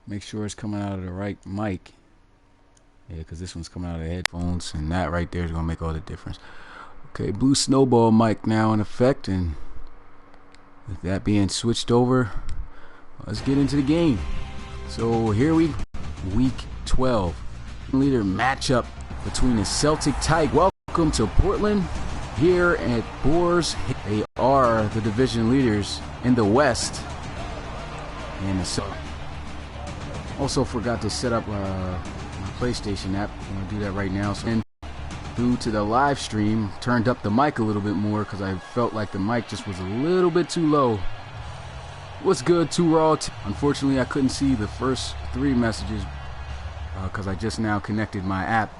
Make sure it's coming out of the right mic. Yeah, because this one's coming out of the headphones, and that right there is going to make all the difference. Okay, blue snowball mic now in effect, and with that being switched over, let's get into the game. So here week 12, leader matchup between the Celtic Tigers. Welcome to Portland here at Boars. They are the division leaders in the West. And so also forgot to set up my PlayStation app. I'm going to do that right now. So due to the live stream, turned up the mic a little bit more because I felt like the mic just was a little bit too low. What's good, Too Raw? Unfortunately, I couldn't see the first 3 messages because I just now connected my app.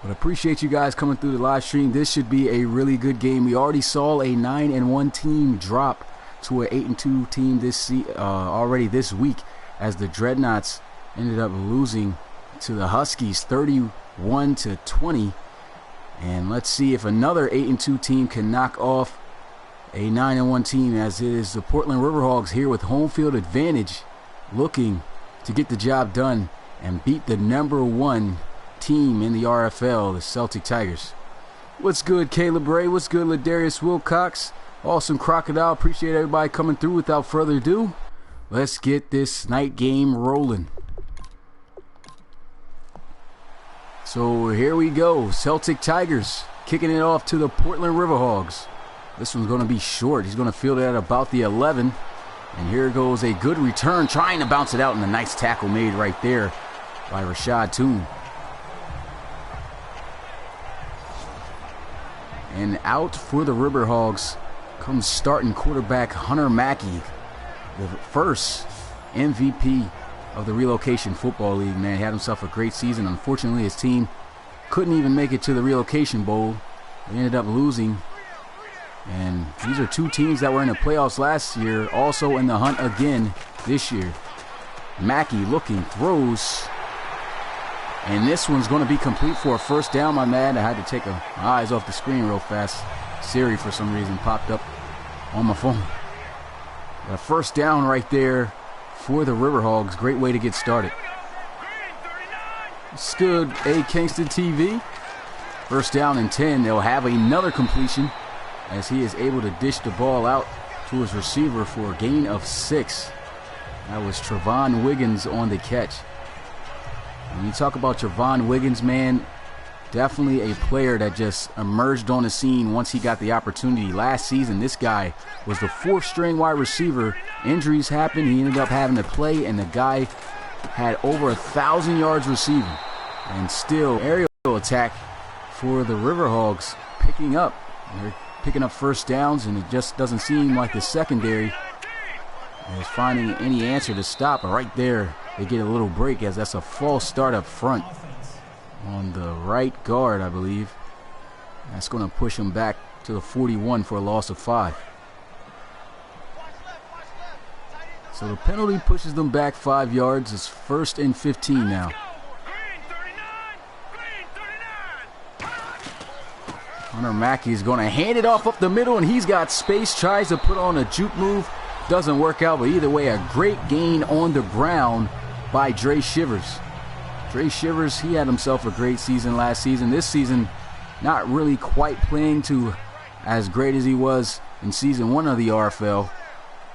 But appreciate you guys coming through the live stream. This should be a really good game. We already saw a 9-1 team drop to an 8-2 team already this week, as the Dreadnoughts ended up losing to the Huskies 31-20. And let's see if another 8-2 team can knock off a 9-1 team, as it is the Portland Riverhogs here with home field advantage, looking to get the job done and beat the #1 team in the RFL, the Celtic Tigers. What's good, Caleb Ray? What's good, Ladarius Wilcox? Awesome Crocodile. Appreciate everybody coming through. Without further ado, let's get this night game rolling. So here we go. Celtic Tigers kicking it off to the Portland Riverhogs. This one's going to be short. He's going to field it at about the 11. And here goes a good return, trying to bounce it out, and a nice tackle made right there by Rashad Toon. And out for the Riverhogs comes starting quarterback Hunter Mackey, the first MVP of the Relocation Football League. Man, he had himself a great season. Unfortunately, his team couldn't even make it to the Relocation Bowl. They ended up losing. And these are 2 teams that were in the playoffs last year, also in the hunt again this year. Mackey looking, throws. And this one's going to be complete for a first down, my man. I had to take my eyes off the screen real fast. Siri, for some reason, popped up on my phone. A first down right there for the Riverhogs. Great way to get started. It's good, A. Kingston TV. First down and 10. They'll have another completion, as he is able to dish the ball out to his receiver for a gain of 6. That was Trevon Wiggins on the catch. When you talk about Trevon Wiggins, man, definitely a player that just emerged on the scene once he got the opportunity. Last season, this guy was the 4th string wide receiver. Injuries happened. He ended up having to play, and the guy had over 1,000 yards receiving. And still, aerial attack for the Riverhogs picking up. They're picking up first downs, and it just doesn't seem like the secondary is finding any answer to stop. But right there, they get a little break, as that's a false start up front on the right guard, I believe. That's going to push him back to the 41 for a loss of 5. So the penalty pushes them back 5 yards. It's 1st and 15 now. Hunter Mackey is going to hand it off up the middle, and he's got space. Tries to put on a juke move. Doesn't work out, but either way, a great gain on the ground by Dre Shivers. Dre Shivers, he had himself a great season last season. This season, not really quite playing to as great as he was in season 1 of the RFL,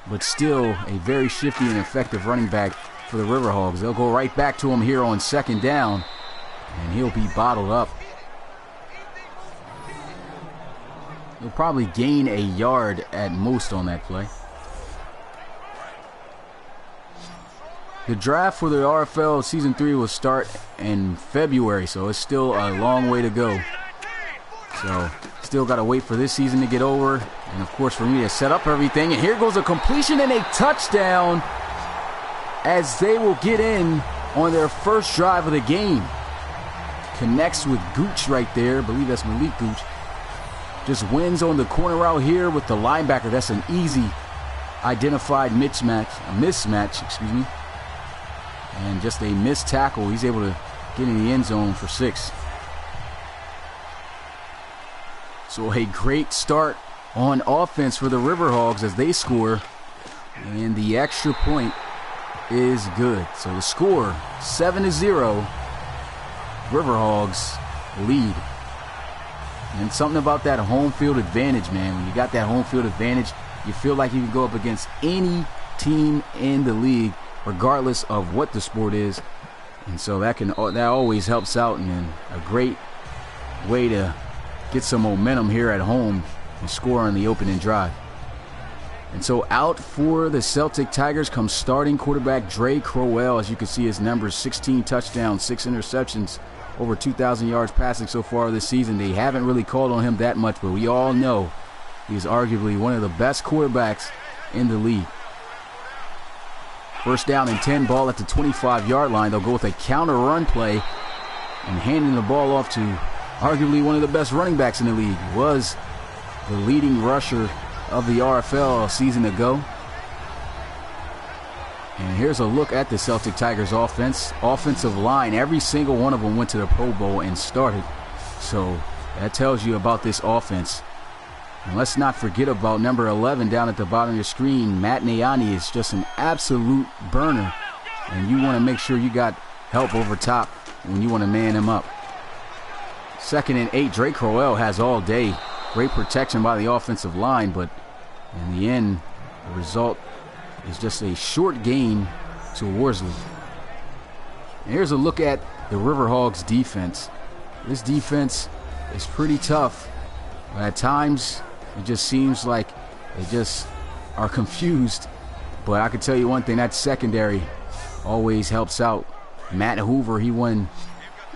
but still a very shifty and effective running back for the Riverhogs. They'll go right back to him here on 2nd down, and he'll be bottled up. He'll probably gain a yard at most on that play. The draft for the RFL Season 3 will start in February, so it's still a long way to go. So, still got to wait for this season to get over, and of course for me to set up everything. And here goes a completion and a touchdown, as they will get in on their first drive of the game. Connects with Gooch right there. I believe that's Malik Gooch. Just wins on the corner out here with the linebacker. That's an easy identified mismatch, excuse me. And just a missed tackle. He's able to get in the end zone for 6. So a great start on offense for the Riverhogs as they score. And the extra point is good. So the score, 7-0. Riverhogs lead. And something about that home field advantage, man. When you got that home field advantage, you feel like you can go up against any team in the league, regardless of what the sport is. And so that always helps out, and a great way to get some momentum here at home and score on the opening drive. And so out for the Celtic Tigers comes starting quarterback Dre Crowell. As you can see, his numbers: 16 touchdowns, 6 interceptions, over 2,000 yards passing so far this season. They haven't really called on him that much, but we all know he's arguably one of the best quarterbacks in the league. First down and 10, ball at the 25-yard line. They'll go with a counter run play and handing the ball off to arguably one of the best running backs in the league. He was the leading rusher of the RFL a season ago. And here's a look at the Celtic Tigers offensive line. Every single one of them went to the Pro Bowl and started. So that tells you about this offense. And let's not forget about number 11 down at the bottom of your screen. Matt Nayani is just an absolute burner. And you want to make sure you got help over top when you want to man him up. 2nd and 8, Dre Crowell has all day. Great protection by the offensive line, but in the end, the result is just a short gain to Worsley. And here's a look at the Riverhogs defense. This defense is pretty tough, but at times it just seems like they just are confused. But I can tell you one thing, that secondary always helps out. Matt Hoover, he won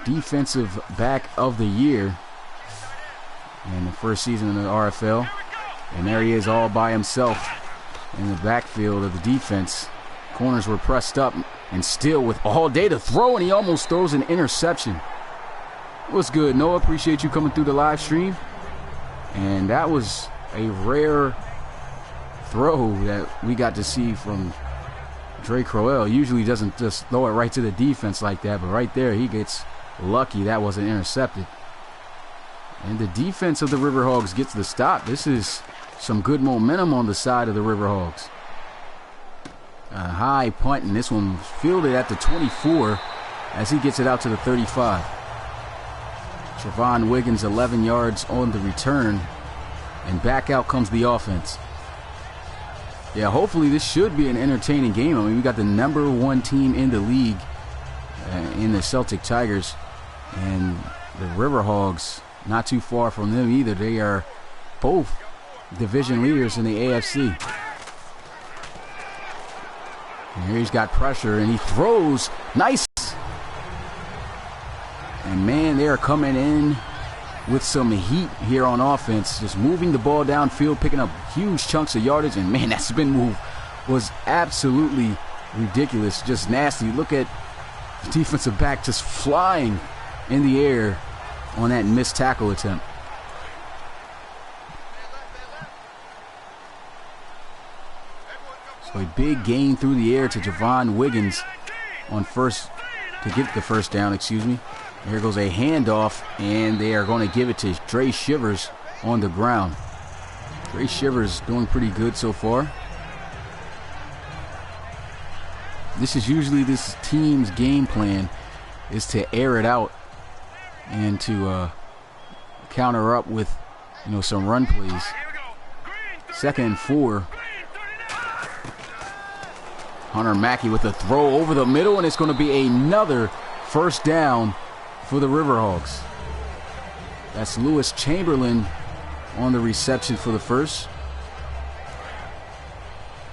Defensive Back of the Year in the first season of the RFL. And there he is all by himself in the backfield of the defense. Corners were pressed up, and still with all day to throw, and he almost throws an interception. What's good, Noah? Appreciate you coming through the live stream. And that was a rare throw that we got to see from Dre Crowell. Usually doesn't just throw it right to the defense like that, but right there he gets lucky that wasn't intercepted. And the defense of the Riverhogs gets the stop. This is some good momentum on the side of the Riverhogs. A high punt, and this one fielded at the 24 as he gets it out to the 35. Trevon Wiggins 11 yards on the return, and back out comes the offense. Yeah, hopefully this should be an entertaining game. I mean, we got the number 1 team in the league in the Celtic Tigers, and the Riverhogs not too far from them either. They are both division leaders in the AFC. And here he's got pressure, and he throws. Nice. And man, they are coming in with some heat here on offense, just moving the ball downfield, picking up huge chunks of yardage. And man, that spin move was absolutely ridiculous, just nasty. Look at the defensive back just flying in the air on that missed tackle attempt. So a big gain through the air to Javon Wiggins on to get the first down, excuse me. Here goes a handoff, and they are going to give it to Dre Shivers on the ground. Dre Shivers doing pretty good so far. This is usually this team's game plan, is to air it out and to counter up with, some run plays. 2nd and 4. Hunter Mackey with a throw over the middle, and it's going to be another first down for the Riverhogs. That's Lewis Chamberlain on the reception for the first.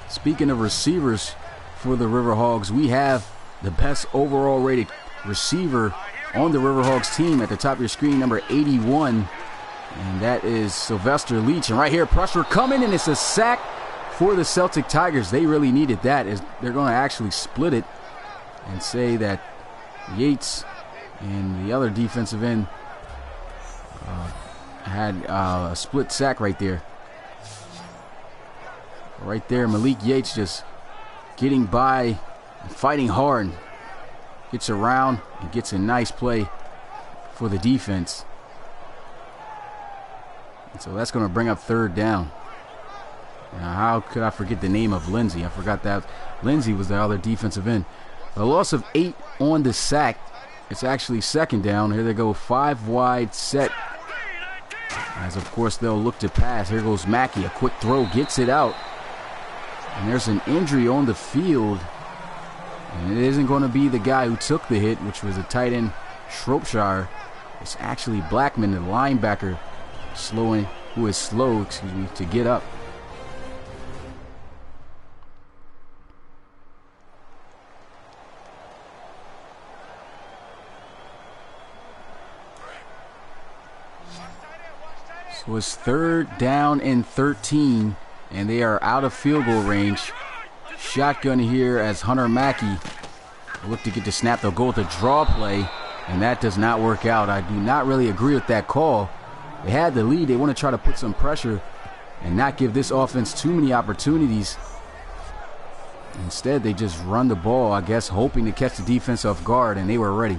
Speaking of receivers for the Riverhogs, we have the best overall rated receiver on the Riverhogs team at the top of your screen, number 81, and that is Sylvester Leach. And right here, pressure coming, and it's a sack for the Celtic Tigers. They really needed that, as they're going to actually split it and say that Yates and the other defensive end had a split sack right there. Right there, Malik Yates just getting by, fighting hard, gets around and gets a nice play for the defense. And so that's going to bring up third down. Now, how could I forget the name of Lindsey? I forgot that Lindsey was the other defensive end. A loss of 8 on the sack. It's actually second down. Here they go, 5 wide set. As, of course, they'll look to pass. Here goes Mackey. A quick throw, gets it out. And there's an injury on the field. And it isn't going to be the guy who took the hit, which was a tight end, Shropshire. It's actually Blackman, the linebacker, who is slow, to get up. So it's 3rd down and 13, and they are out of field goal range. Shotgun here as Hunter Mackey look to get the snap. They'll go with a draw play, and that does not work out. I do not really agree with that call. They had the lead. They want to try to put some pressure and not give this offense too many opportunities. Instead, they just run the ball, I guess, hoping to catch the defense off guard, and they were ready.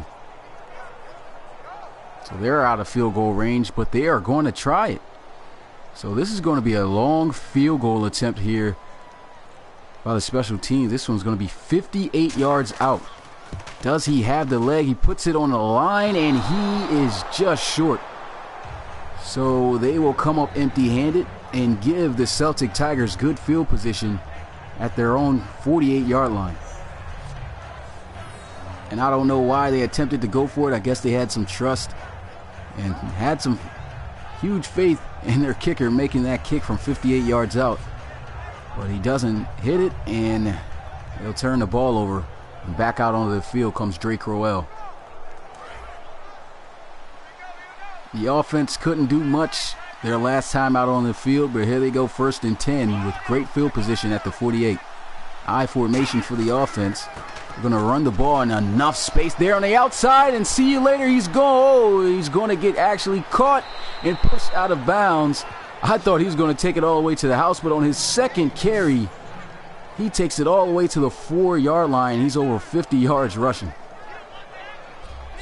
So they're out of field goal range, but they are going to try it. So this is going to be a long field goal attempt here by the special teams. This one's going to be 58 yards out. Does he have the leg? He puts it on the line, and he is just short. So they will come up empty-handed and give the Celtic Tigers good field position at their own 48-yard line. And I don't know why they attempted to go for it. I guess they had some trust and had some huge faith in their kicker making that kick from 58 yards out. But he doesn't hit it, and they'll turn the ball over. And back out onto the field comes Drake Crowell. The offense couldn't do much their last time out on the field, but here they go, 1st and 10 with great field position at the 48. I formation for the offense. They're going to run the ball in enough space there on the outside, and see you later. He's going to get actually caught and pushed out of bounds. I thought he was going to take it all the way to the house, but on his second carry, he takes it all the way to the 4-yard line. He's over 50 yards rushing.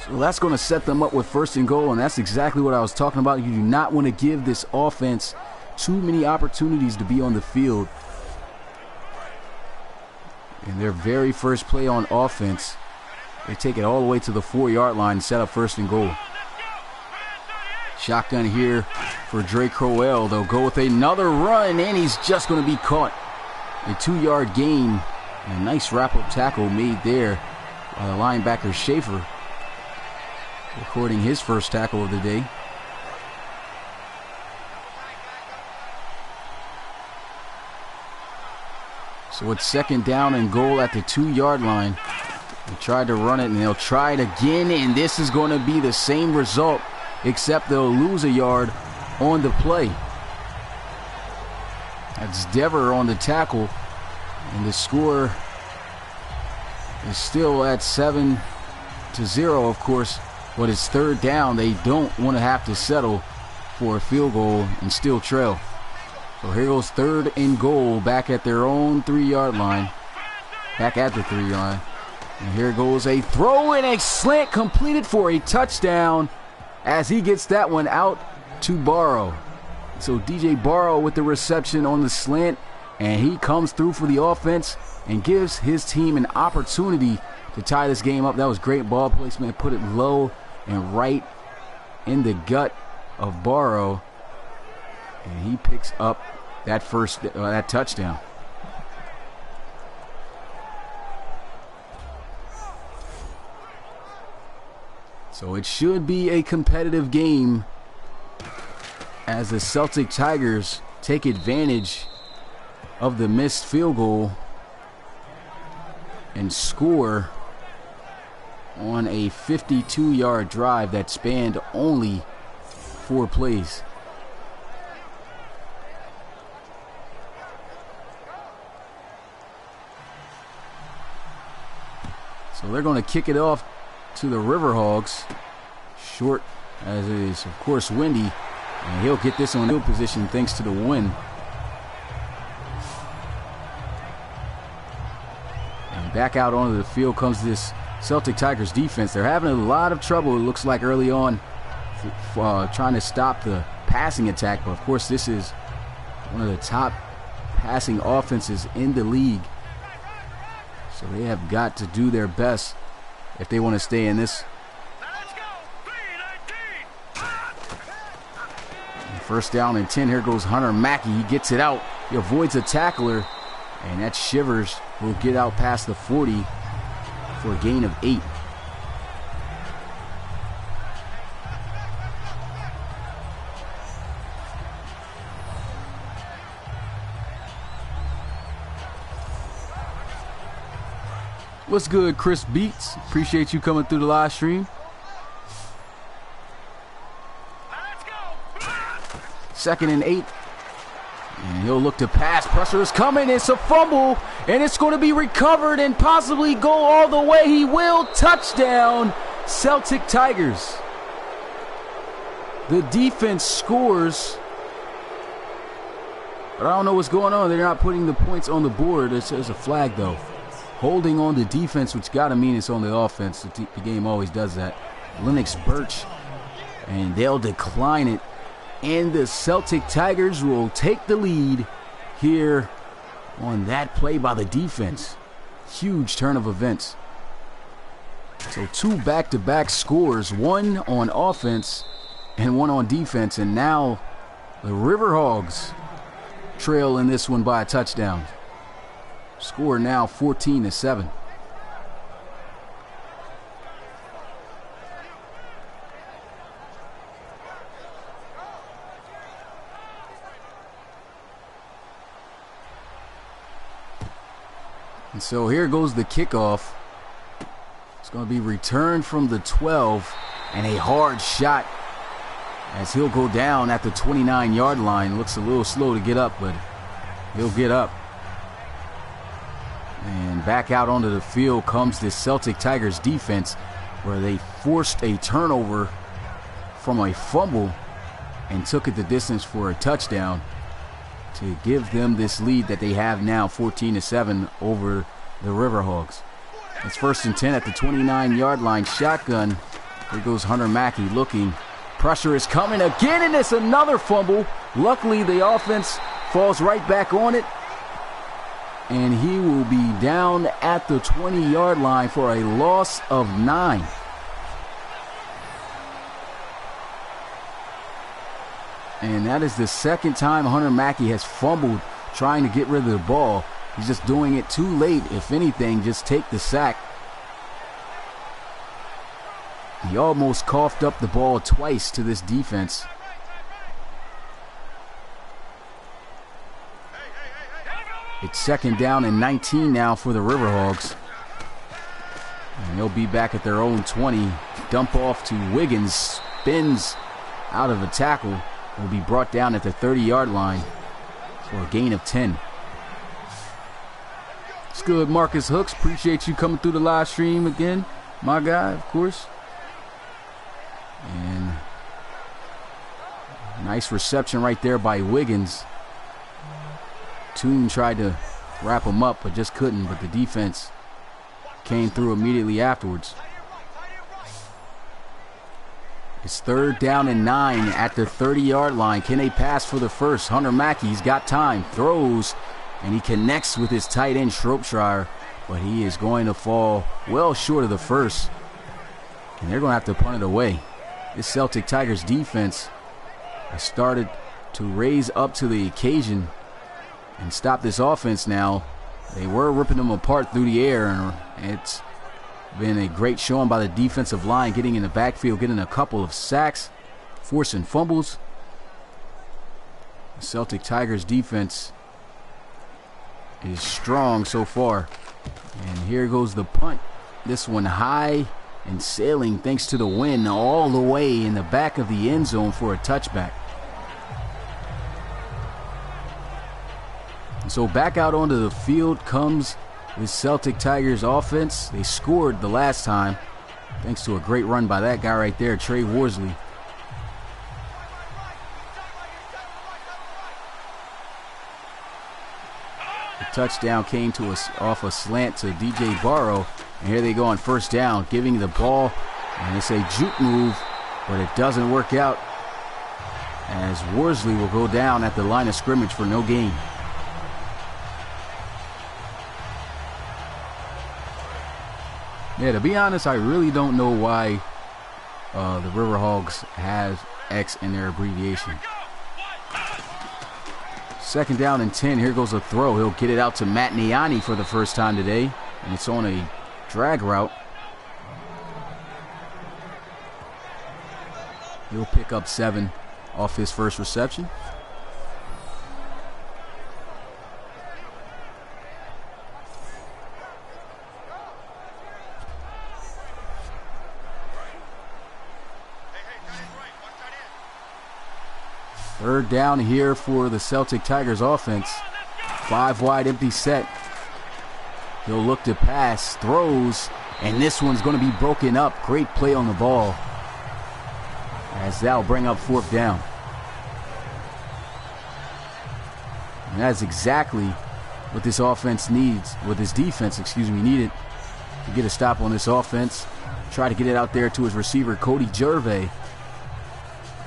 So that's going to set them up with 1st and goal, and that's exactly what I was talking about. You do not want to give this offense too many opportunities to be on the field. In their very first play on offense, they take it all the way to the 4-yard line and set up 1st and goal. Shotgun here for Drake Crowell. They'll go with another run, and he's just going to be caught. A 2-yard gain. And a nice wrap-up tackle made there by the linebacker Schaefer, recording his first tackle of the day. So it's 2nd down and goal at the 2-yard line. They tried to run it, and they'll try it again, and this is going to be the same result, except they'll lose a yard on the play. That's Dever on the tackle, and the score is still at 7-0, of course, but it's 3rd down. They don't want to have to settle for a field goal and still trail. So here goes 3rd and goal back at their own 3-yard line. Back at the 3-yard line. And here goes a throw and a slant completed for a touchdown as he gets that one out to Barrow. So DJ Barrow with the reception on the slant, and he comes through for the offense and gives his team an opportunity to tie this game up. That was great ball placement. Put it low and right in the gut of Barrow. And he picks up that that touchdown. So it should be a competitive game as the Celtic Tigers take advantage of the missed field goal and score on a 52-yard drive that spanned only 4 plays. So they're going to kick it off to the River Hogs. Short as it is, of course, windy. And he'll get this on field position thanks to the wind. And back out onto the field comes this Celtic Tigers defense. They're having a lot of trouble, it looks like, early on, trying to stop the passing attack. But, of course, this is one of the top passing offenses in the league. So they have got to do their best if they want to stay in this. And first down and 10. Here goes Hunter Mackey. He gets it out. He avoids a tackler. And that Shivers will get out past the 40 for a gain of 8. What's good, Chris Beats? Appreciate you coming through the live stream. Second and 8. And he'll look to pass. Pressure is coming. It's a fumble. And it's going to be recovered and possibly go all the way. He will. Touchdown, Celtic Tigers. The defense scores. But I don't know what's going on. They're not putting the points on the board. There's a flag, though. Holding on the defense, which got to mean it's on the offense. The game always does that. Lennox Birch. And they'll decline it. And the Celtic Tigers will take the lead here on that play by the defense. Huge turn of events. So 2 back-to-back scores. 1 on offense and 1 on defense. And now the River Hogs trail in this one by a touchdown. Score now 14-7. And so here goes the kickoff. It's going to be returned from the 12 and a hard shot as he'll go down at the 29-yard line. Looks a little slow to get up, but he'll get up. And back out onto the field comes the Celtic Tigers defense, where they forced a turnover from a fumble and took it the distance for a touchdown to give them this lead that they have now, 14-7 over the River Hogs. It's first and 10 at the 29-yard line. Shotgun. Here goes Hunter Mackey looking. Pressure is coming again, and it's another fumble. Luckily, the offense falls right back on it. And he will be down at the 20-yard line for a loss of 9. And that is the second time Hunter Mackey has fumbled trying to get rid of the ball. He's just doing it too late. If anything, just take the sack. He almost coughed up the ball twice to this defense. It's second down and 19 now for the River Hogs. And they'll be back at their own 20. Dump off to Wiggins. Spins out of a tackle. Will be brought down at the 30-yard line for a gain of 10. It's good, Marcus Hooks. Appreciate you coming through the live stream again. My guy, of course. And nice reception right there by Wiggins. Toon tried to wrap him up, but just couldn't. But the defense came through immediately afterwards. It's third down and 9 at the 30-yard line. Can they pass for the first? Hunter Mackey's got time. Throws, and he connects with his tight end, Shropshire. But he is going to fall well short of the first. And they're going to have to punt it away. This Celtic Tigers defense has started to raise up to the occasion and stop this offense now. They were ripping them apart through the air, and it's been a great showing by the defensive line, getting in the backfield, getting a couple of sacks, forcing fumbles. The Celtic Tigers defense is strong so far. And here goes the punt. This one high and sailing thanks to the wind all the way in the back of the end zone for a touchback. So back out onto the field comes the Celtic Tigers offense. They scored the last time thanks to a great run by that guy right there, Trey Worsley. The touchdown came to us off a slant to DJ Barrow. And here they go on first down, giving the ball. And it's a juke move, but it doesn't work out as Worsley will go down at the line of scrimmage for no gain. Yeah, to be honest, I really don't know why the River Hogs has X in their abbreviation. 2nd down and 10. Here goes a throw. He'll get it out to Matt Niani for the first time today. And it's on a drag route. He'll pick up 7 off his first reception. Third down here for the Celtic Tigers offense. 5 wide empty set. He'll look to pass, throws, and this one's going to be broken up. Great play on the ball, as that'll bring up 4th down. And that's exactly what this offense needs, what this defense, needed to get a stop on this offense. Try to get it out there to his receiver, Cody Gervais.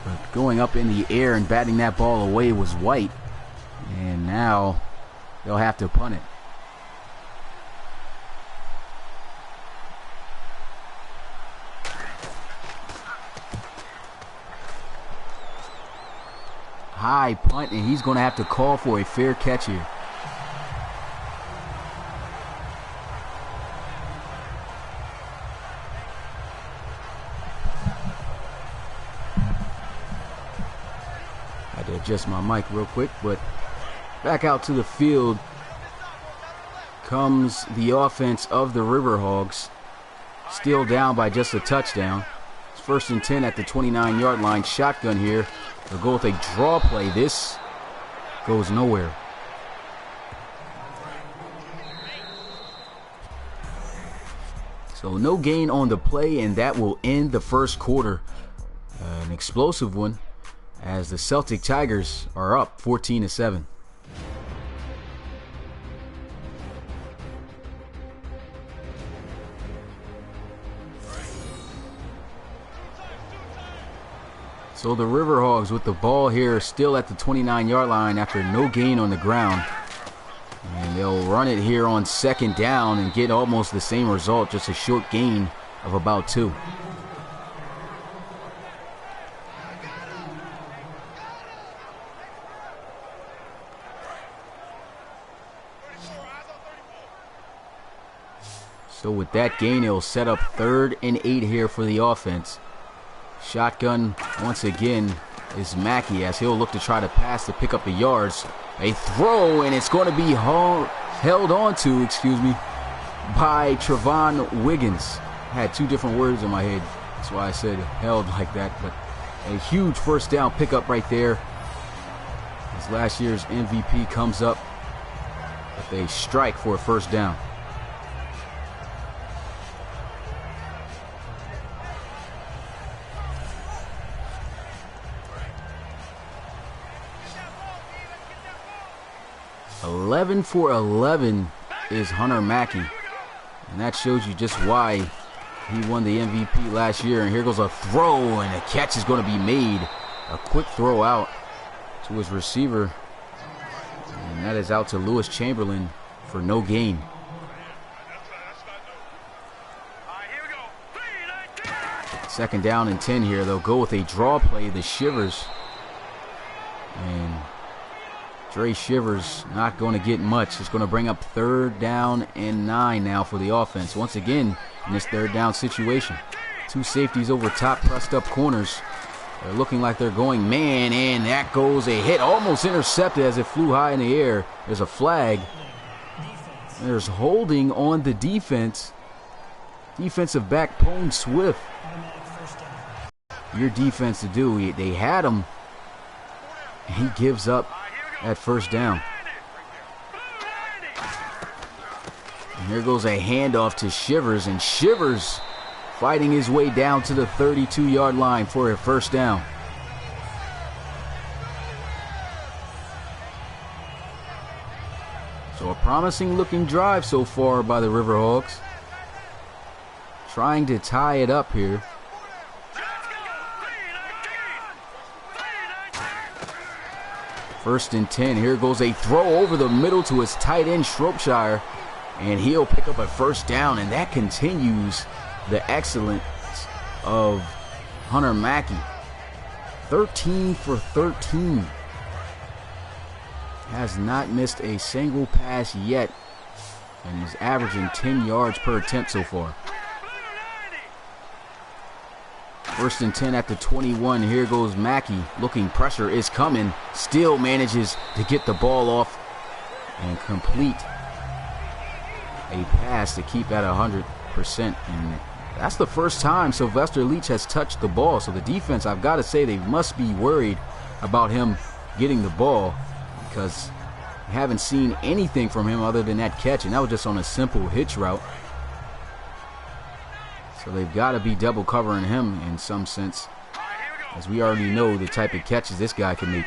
But going up in the air and batting that ball away was White. And now they'll have to punt it. High punt, and he's going to have to call for a fair catch here. Had to adjust my mic real quick, but back out to the field comes the offense of the River Hogs. Still down by just a touchdown. It's 1st and 10 at the 29-yard line. Shotgun here. They'll go with a draw play. This goes nowhere. So no gain on the play, and that will end the first quarter. An explosive one, as the Celtic Tigers are up 14-7. So the River Hogs with the ball here, still at the 29-yard line after no gain on the ground. And they'll run it here on 2nd down and get almost the same result, just a short gain of about 2. So with that gain, it'll set up 3rd and 8 here for the offense. Shotgun once again is Mackey, as he'll look to try to pass to pick up the yards. A throw, and it's going to be held on to, by Trevon Wiggins. I had 2 different words in my head. That's why I said held like that. But a huge 1st down pickup right there, as last year's MVP comes up with a strike for a 1st down. $11 for 11 is Hunter Mackey, and that shows you just why he won the MVP last year. And here goes a throw, and a catch is going to be made. A quick throw out to his receiver, and that is out to Lewis Chamberlain for no gain. Second down and 10 here. They'll go with a draw play, the Shivers, and Dre Shivers not going to get much. It's going to bring up 3rd down and 9 now for the offense. Once again, in this 3rd down situation. 2 safeties over top, pressed up corners. They're looking like they're going man, and that goes a hit. Almost intercepted as it flew high in the air. There's a flag. There's holding on the defense. Defensive back Pone Swift. Your defense to do. They had him. He gives up at 1st down. And here goes a handoff to Shivers, and Shivers fighting his way down to the 32-yard line for a 1st down. So a promising looking drive so far by the River Hogs. Trying to tie it up here. First and 10. Here goes a throw over the middle to his tight end, Shropshire. and he'll pick up a first down, and that continues the excellence of Hunter Mackey. 13 for 13. Has not missed a single pass yet, and is averaging 10 yards per attempt so far. First and 10 at the 21. Here goes Mackey. Looking, pressure is coming. Still manages to get the ball off and complete a pass to keep at 100%. And that's the first time Sylvester Leach has touched the ball. So the defense, I've got to say, they must be worried about him getting the ball, because I haven't seen anything from him other than that catch, and that was just on a simple hitch route. So they've got to be double covering him in some sense, as we already know the type of catches this guy can make.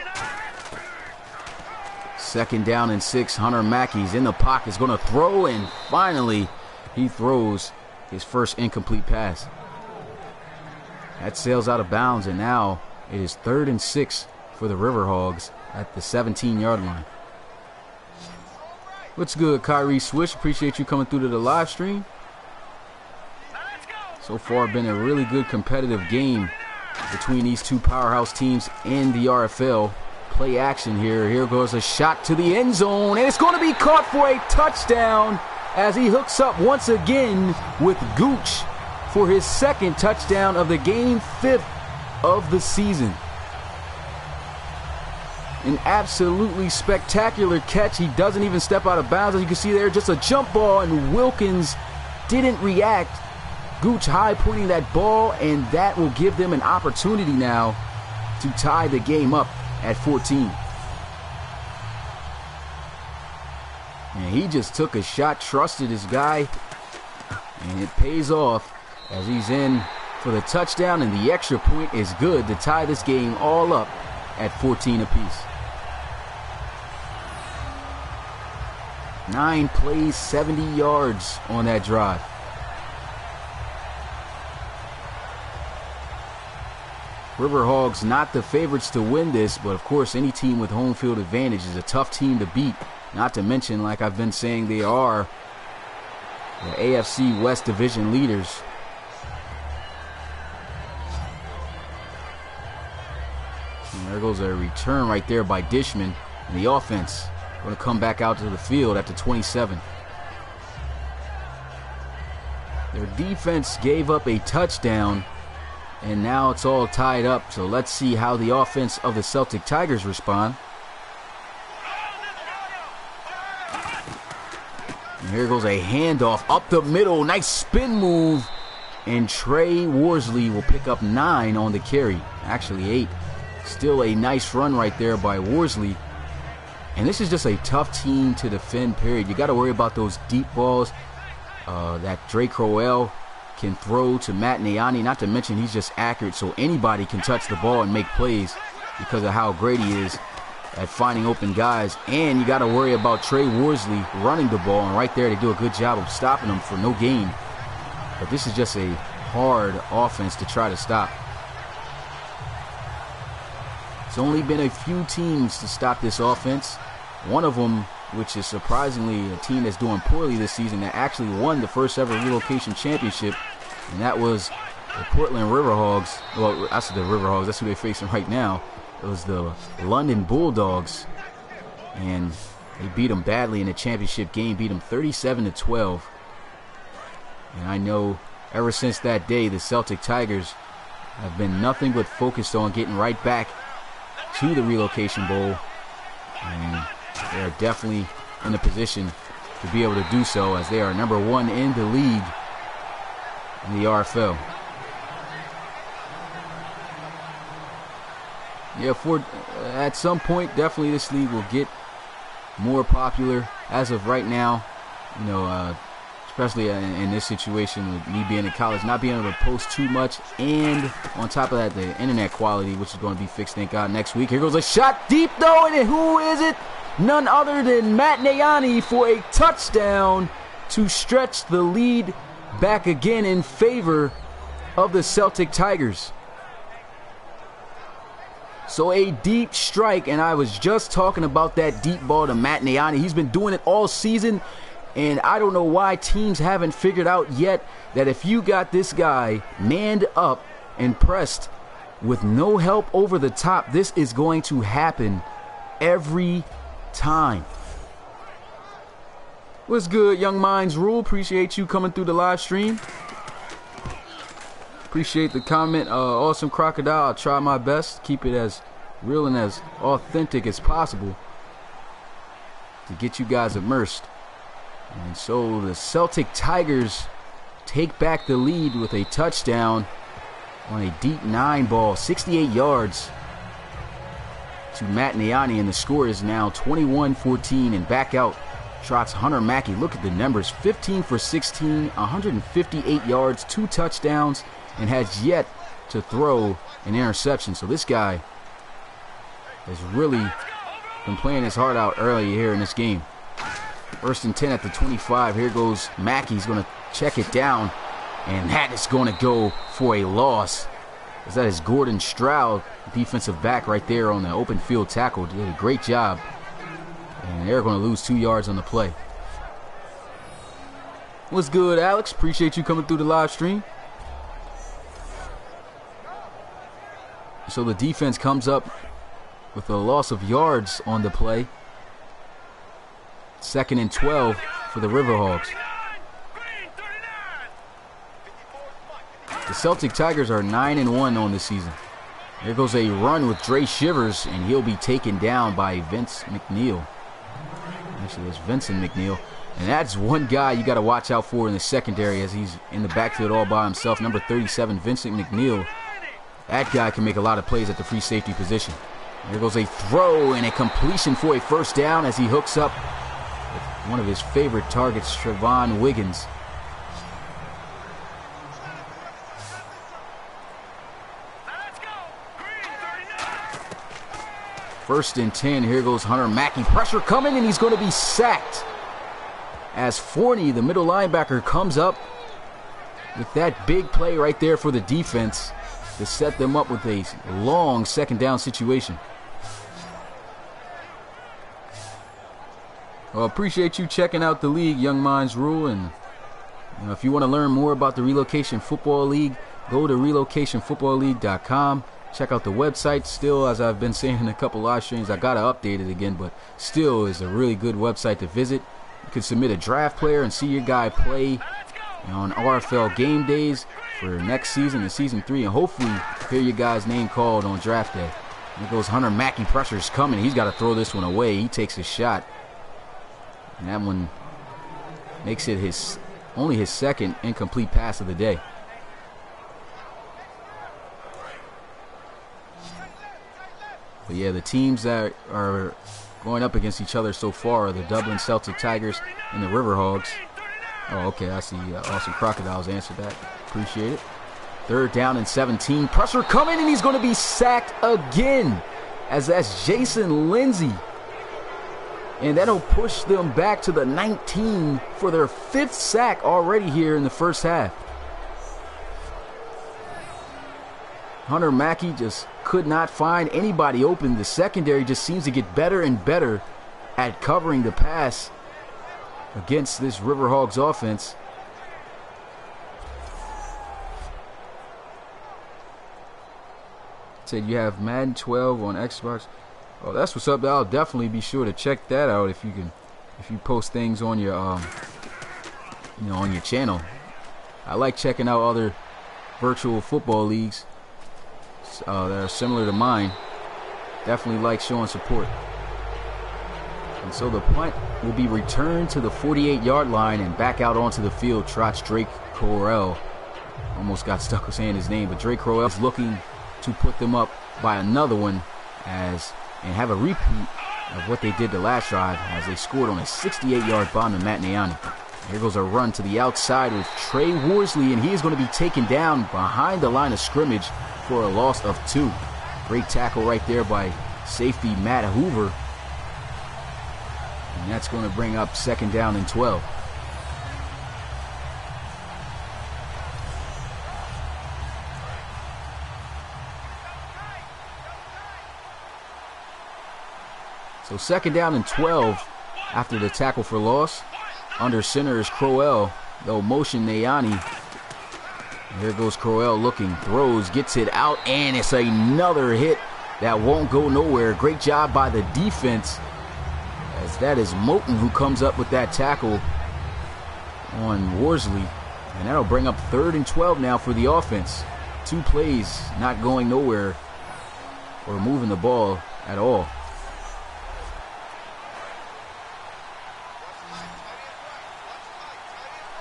Second down and 6. Hunter Mackey's in the pocket, is going to throw, and finally he throws his first incomplete pass. That sails out of bounds, and now it is 3rd and 6 for the River Hogs at the 17-yard line. What's good, Kyrie Swish? Appreciate you coming through to the live stream. So far, been a really good competitive game between these two powerhouse teams in the RFL. Play action here. Here goes a shot to the end zone, and it's going to be caught for a touchdown as he hooks up once again with Gooch for his 2nd touchdown of the game, 5th of the season. An absolutely spectacular catch. He doesn't even step out of bounds. As you can see there, just a jump ball, and Wilkins didn't react. Gooch high pointing that ball, and that will give them an opportunity now to tie the game up at 14. And he just took a shot, trusted his guy, and it pays off as he's in for the touchdown, and the extra point is good to tie this game all up at 14 apiece. 9 plays, 70 yards on that drive. River Hogs not the favorites to win this, but of course any team with home field advantage is a tough team to beat. Not to mention, like I've been saying, they are the AFC West Division leaders. And there goes a return right there by Dishman, and the offense going to come back out to the field at the 27. Their defense gave up a touchdown, and now it's all tied up. So let's see how the offense of the Celtic Tigers respond. And here goes a handoff up the middle. Nice spin move. And Trey Worsley will pick up 9 on the carry. Actually 8. Still a nice run right there by Worsley. And this is just a tough team to defend, period. You got to worry about those deep balls that Drake Crowell can throw to Matt Nayani. Not to mention he's just accurate, so anybody can touch the ball and make plays because of how great he is at finding open guys. And you got to worry about Trey Worsley running the ball, and right there they do a good job of stopping him for no gain. But this is just a hard offense to try to stop. It's only been a few teams to stop this offense. One of them, which is surprisingly a team that's doing poorly this season, that actually won the first ever Relocation Championship, and that was the Portland River Hogs. Well, I said the River Hogs, that's who they're facing right now. It was the London Bulldogs, and they beat them badly in the championship game, beat them 37-12. And I know ever since that day, the Celtic Tigers have been nothing but focused on getting right back to the Relocation Bowl, and they are definitely in a position to be able to do so, as they are #1 in the league in the RFL. Yeah, at some point, definitely this league will get more popular. As of right now, you know, especially in this situation with me being in college, not being able to post too much, and on top of that, the internet quality, which is going to be fixed, thank God, next week. Here goes a shot deep, though, and who is it? None other than Matt Nayani for a touchdown to stretch the lead back again in favor of the Celtic Tigers. So a deep strike, and I was just talking about that deep ball to Matt Nayani. He's been doing it all season. And I don't know why teams haven't figured out yet that if you got this guy manned up and pressed with no help over the top, this is going to happen every time. What's good, Young Minds Rule? Appreciate you coming through the live stream. Appreciate the comment. Awesome Crocodile. I'll try my best. Keep it as real and as authentic as possible to get you guys immersed. And so the Celtic Tigers take back the lead with a touchdown on a deep 9 ball, 68 yards to Matt Niani, and the score is now 21-14. And back out trots Hunter Mackey. Look at the numbers: 15 for 16, 158 yards, 2 touchdowns, and has yet to throw an interception. So this guy has really been playing his heart out early here in this game. First and 10 at the 25. Here goes Mackey. He's going to check it down, and that is going to go for a loss. That is Gordon Stroud, defensive back right there on the open field tackle. Did a great job. And they're going to lose 2 yards on the play. What's good, Alex? Appreciate you coming through the live stream. So the defense comes up with a loss of yards on the play. 2nd and 12 for the Riverhogs. The Celtic Tigers are 9-1 on this season. There goes a run with Dre Shivers, and he'll be taken down by Vince McNeil. Actually, it's Vincent McNeil. And that's one guy you got to watch out for in the secondary as he's in the backfield all by himself. Number 37, Vincent McNeil. That guy can make a lot of plays at the free safety position. There goes a throw and a completion for a first down as he hooks up with one of his favorite targets, Trevon Wiggins. First and 10. Here goes Hunter Mackey. Pressure coming, and he's going to be sacked as Forney, the middle linebacker, comes up with that big play right there for the defense to set them up with a long 2nd down situation. Well, appreciate you checking out the league, Young Minds Rule. And if you want to learn more about the Relocation Football League, go to relocationfootballleague.com. Check out the website. Still, as I've been saying in a couple live streams, I got to update it again, but still is a really good website to visit. You can submit a draft player and see your guy play on RFL game days for next season and season 3, and hopefully hear your guy's name called on draft day. There goes Hunter Mackey. Pressure's coming. He's got to throw this one away. He takes a shot, and that one makes it only his 2nd incomplete pass of the day. But yeah, the teams that are going up against each other so far are the Dublin Celtic Tigers and the Riverhogs. Oh, okay, I see. Awesome Crocodiles answered that. Appreciate it. 3rd down and 17. Pressure coming, and he's going to be sacked again, as that's Jason Lindsay. And that'll push them back to the 19 for their 5th sack already here in the first half. Hunter Mackey just could not find anybody open. The secondary just seems to get better and better at covering the pass against this Riverhogs offense. Said you have Madden 12 on Xbox. Oh, that's what's up. I'll definitely be sure to check that out if you post things on your on your channel. I like checking out other virtual football leagues that are similar to mine. Definitely like showing support. And so the punt will be returned to the 48-yard line, and back out onto the field trots Drake Correll. Almost got stuck with saying his name, but Drake Correll is looking to put them up by another one and have a repeat of what they did the last drive as they scored on a 68-yard bomb to Matt Niani. Here goes a run to the outside with Trey Worsley, and he is going to be taken down behind the line of scrimmage for a loss of 2. Great tackle right there by safety Matt Hoover. And that's going to bring up 2nd down and 12. So 2nd down and 12 after the tackle for loss. Under center is Crowell. They'll motion Nayani. Here goes Crowell looking, throws, gets it out, and it's another hit that won't go nowhere. Great job by the defense, as that is Moten who comes up with that tackle on Worsley. And that'll bring up 3rd and 12 now for the offense. 2 plays not going nowhere or moving the ball at all.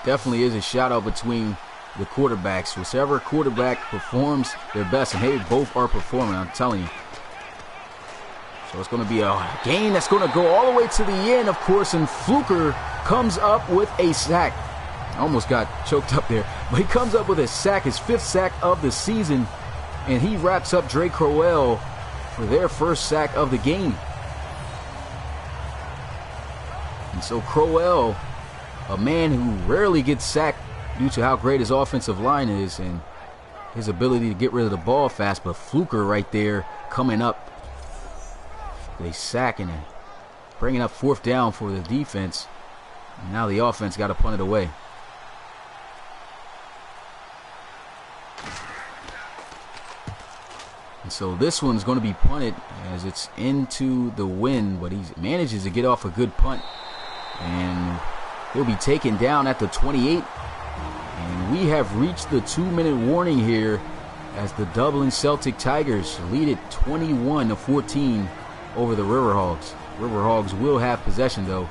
Definitely is a shout out between the quarterbacks. Whichever quarterback performs their best, and hey, both are performing, I'm telling you. So it's going to be a game that's going to go all the way to the end, of course, and Fluker comes up with a sack. I almost got choked up there, but he comes up with a sack, his 5th sack of the season, and he wraps up Dre Crowell for their 1st sack of the game. And so Crowell, a man who rarely gets sacked due to how great his offensive line is and his ability to get rid of the ball fast, but Fluker right there coming up, they sacking it, bringing up 4th down for the defense. And now the offense got to punt it away. And so this one's going to be punted as it's into the wind, but he manages to get off a good punt. And he'll be taken down at the 28. And we have reached the 2-minute warning here as the Dublin Celtic Tigers lead it 21-14 over the River Hogs. River Hogs will have possession though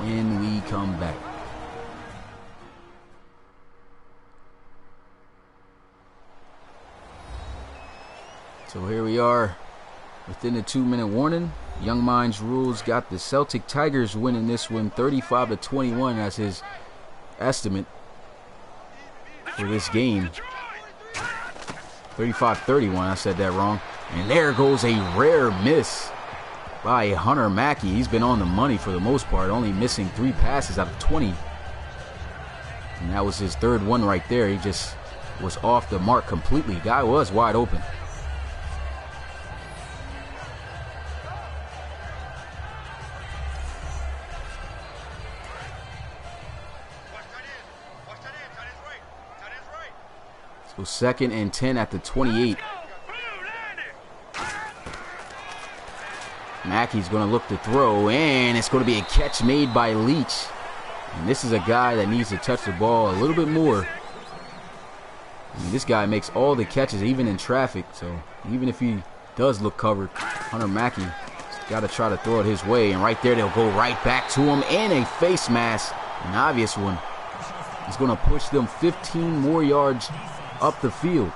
when we come back. So here we are within the 2-minute warning. Young Minds Rules got the Celtic Tigers winning this one 35-21 as his estimate for this game. 35-31, I said that wrong. And there goes a rare miss by Hunter Mackey. He's been on the money for the most part, only missing 3 passes out of 20. And that was his 3rd one right there. He just was off the mark completely. Guy was wide open. So 2nd and 10 at the 28. Mackey's going to look to throw, and it's going to be a catch made by Leach. And this is a guy that needs to touch the ball a little bit more. I mean, this guy makes all the catches, even in traffic. So even if he does look covered, Hunter Mackey's got to try to throw it his way. And right there, they'll go right back to him. And a face mask, an obvious one. It's going to push them 15 more yards up the field.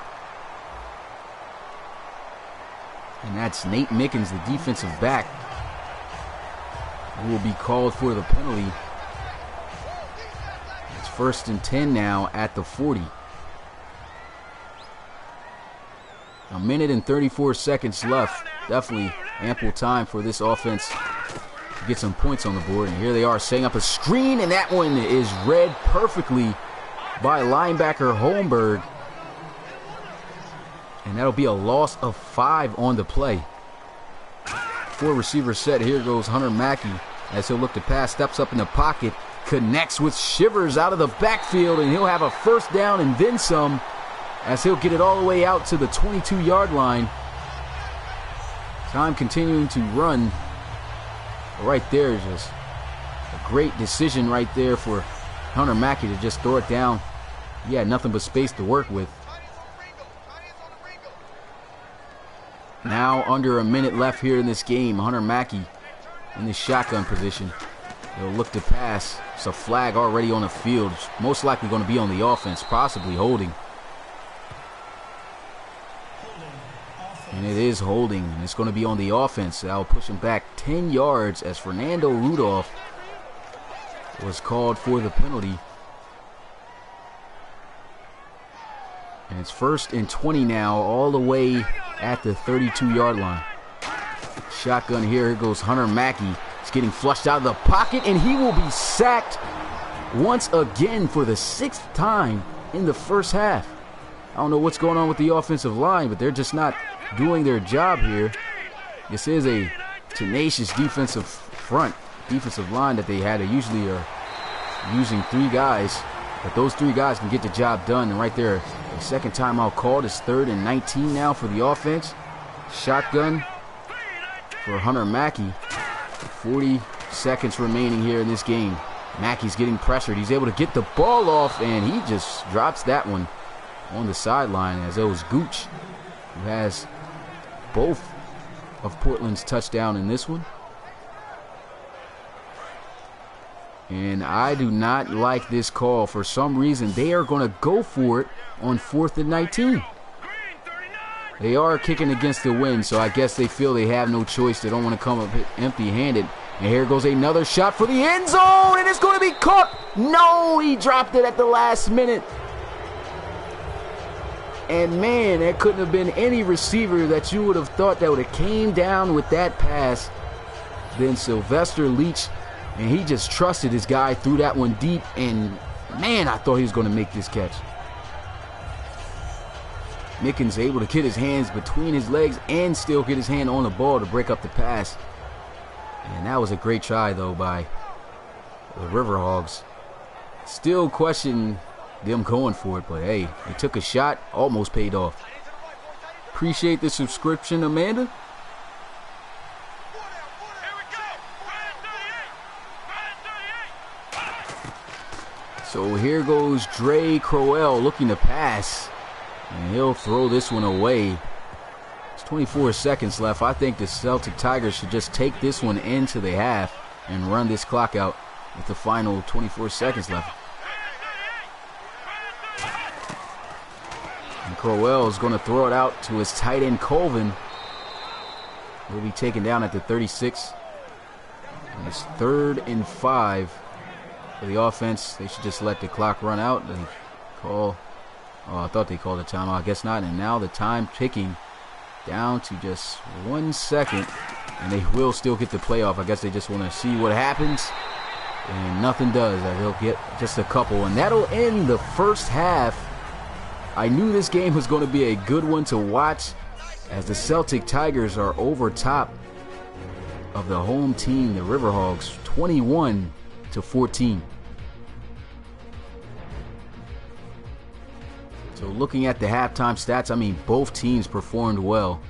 And that's Nate Mickens, the defensive back, who will be called for the penalty. It's 1st and 10 now at the 40. 1 minute and 34 seconds left. Definitely ample time for this offense to get some points on the board. And here they are setting up a screen, and that one is read perfectly by linebacker Holmberg. And that'll be a loss of 5 on the play. 4 receivers set. Here goes Hunter Mackey as he'll look to pass, steps up in the pocket, connects with Shivers out of the backfield, and he'll have a 1st down and then some as he'll get it all the way out to the 22-yard line. Time continuing to run. Right there is just a great decision right there for Hunter Mackey to just throw it down. He had nothing but space to work with. Now under a minute left here in this game. Hunter Mackey in the shotgun position. He'll look to pass. It's a flag already on the field. It's most likely going to be on the offense, possibly holding. And it is holding. And it's going to be on the offense. That'll push him back 10 yards as Fernando Rudolph was called for the penalty. And it's 1st and 20 now, all the way at the 32-yard line. Shotgun here. Here goes Hunter Mackey. He's getting flushed out of the pocket, and he will be sacked once again for the 6th time in the first half. I don't know what's going on with the offensive line, but they're just not doing their job here. This is a tenacious defensive line that they had. They usually are using 3 guys, but those 3 guys can get the job done. And right there, the second timeout called. Is 3rd and 19 now for the offense. Shotgun for Hunter Mackey. 40 seconds remaining here in this game. Mackey's getting pressured. He's able to get the ball off, and he just drops that one on the sideline, as it was Gooch who has both of Portland's touchdown in this one. And I do not like this call. For some reason, they are going to go for it on 4th and 19. They are kicking against the wind, so I guess they feel they have no choice. They don't want to come up empty-handed. And here goes another shot for the end zone, and it's going to be caught. No, he dropped it at the last minute. And man, there couldn't have been any receiver that you would have thought that would have came down with that pass than Sylvester Leach. And he just trusted his guy, threw that one deep, and man, I thought he was going to make this catch. Mickens able to get his hands between his legs and still get his hand on the ball to break up the pass. And that was a great try, though, by the River Hogs. Still question them going for it, but hey, they took a shot, almost paid off. Appreciate the subscription, Amanda. So here goes Dre Crowell looking to pass, and he'll throw this one away. It's 24 seconds left. I think the Celtic Tigers should just take this one into the half and run this clock out with the final 24 seconds left. And Crowell is going to throw it out to his tight end Colvin. He'll be taken down at the 36. And it's 3rd and 5 for the offense. They should just let the clock run out. They call, oh, I thought they called a timeout. I guess not. And now the time ticking down to just 1 second. And they will still get the playoff. I guess they just want to see what happens. And nothing does. They'll get just a couple. And that'll end the first half. I knew this game was going to be a good one to watch, as the Celtic Tigers are over top of the home team, the Riverhogs, 21-14. So looking at the halftime stats, I mean, both teams performed well.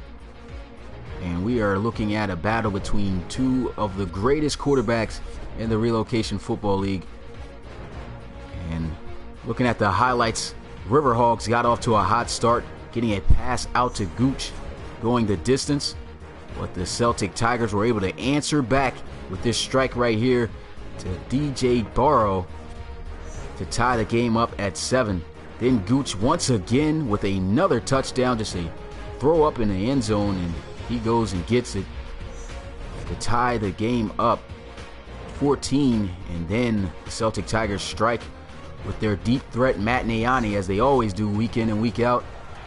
And we are looking at a battle between 2 of the greatest quarterbacks in the Relocation Football League. And looking at the highlights, Riverhogs got off to a hot start, getting a pass out to Gooch, going the distance. But the Celtic Tigers were able to answer back with this strike right here to DJ Barrow to tie the game up at 7. Then Gooch once again with another touchdown, just a throw up in the end zone, and he goes and gets it to tie the game up 14. And then the Celtic Tigers strike with their deep threat Matt Nayani, as they always do week in and week out,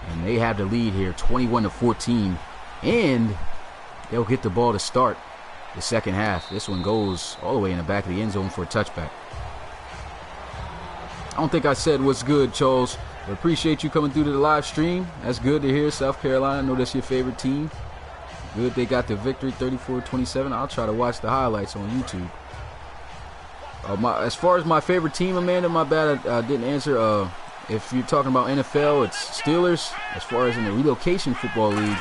and they have the lead here 21-14, and they'll get the ball to start the second half. This one goes all the way in the back of the end zone for a touchback. I don't think I said what's good, Charles, but appreciate you coming through to the live stream. That's good to hear. South Carolina, I know that's your favorite team. Good they got the victory 34-27. I'll try to watch the highlights on YouTube. As far as my favorite team, Amanda, my bad, I didn't answer. If you're talking about NFL, it's Steelers. As far as in the Relocation Football League,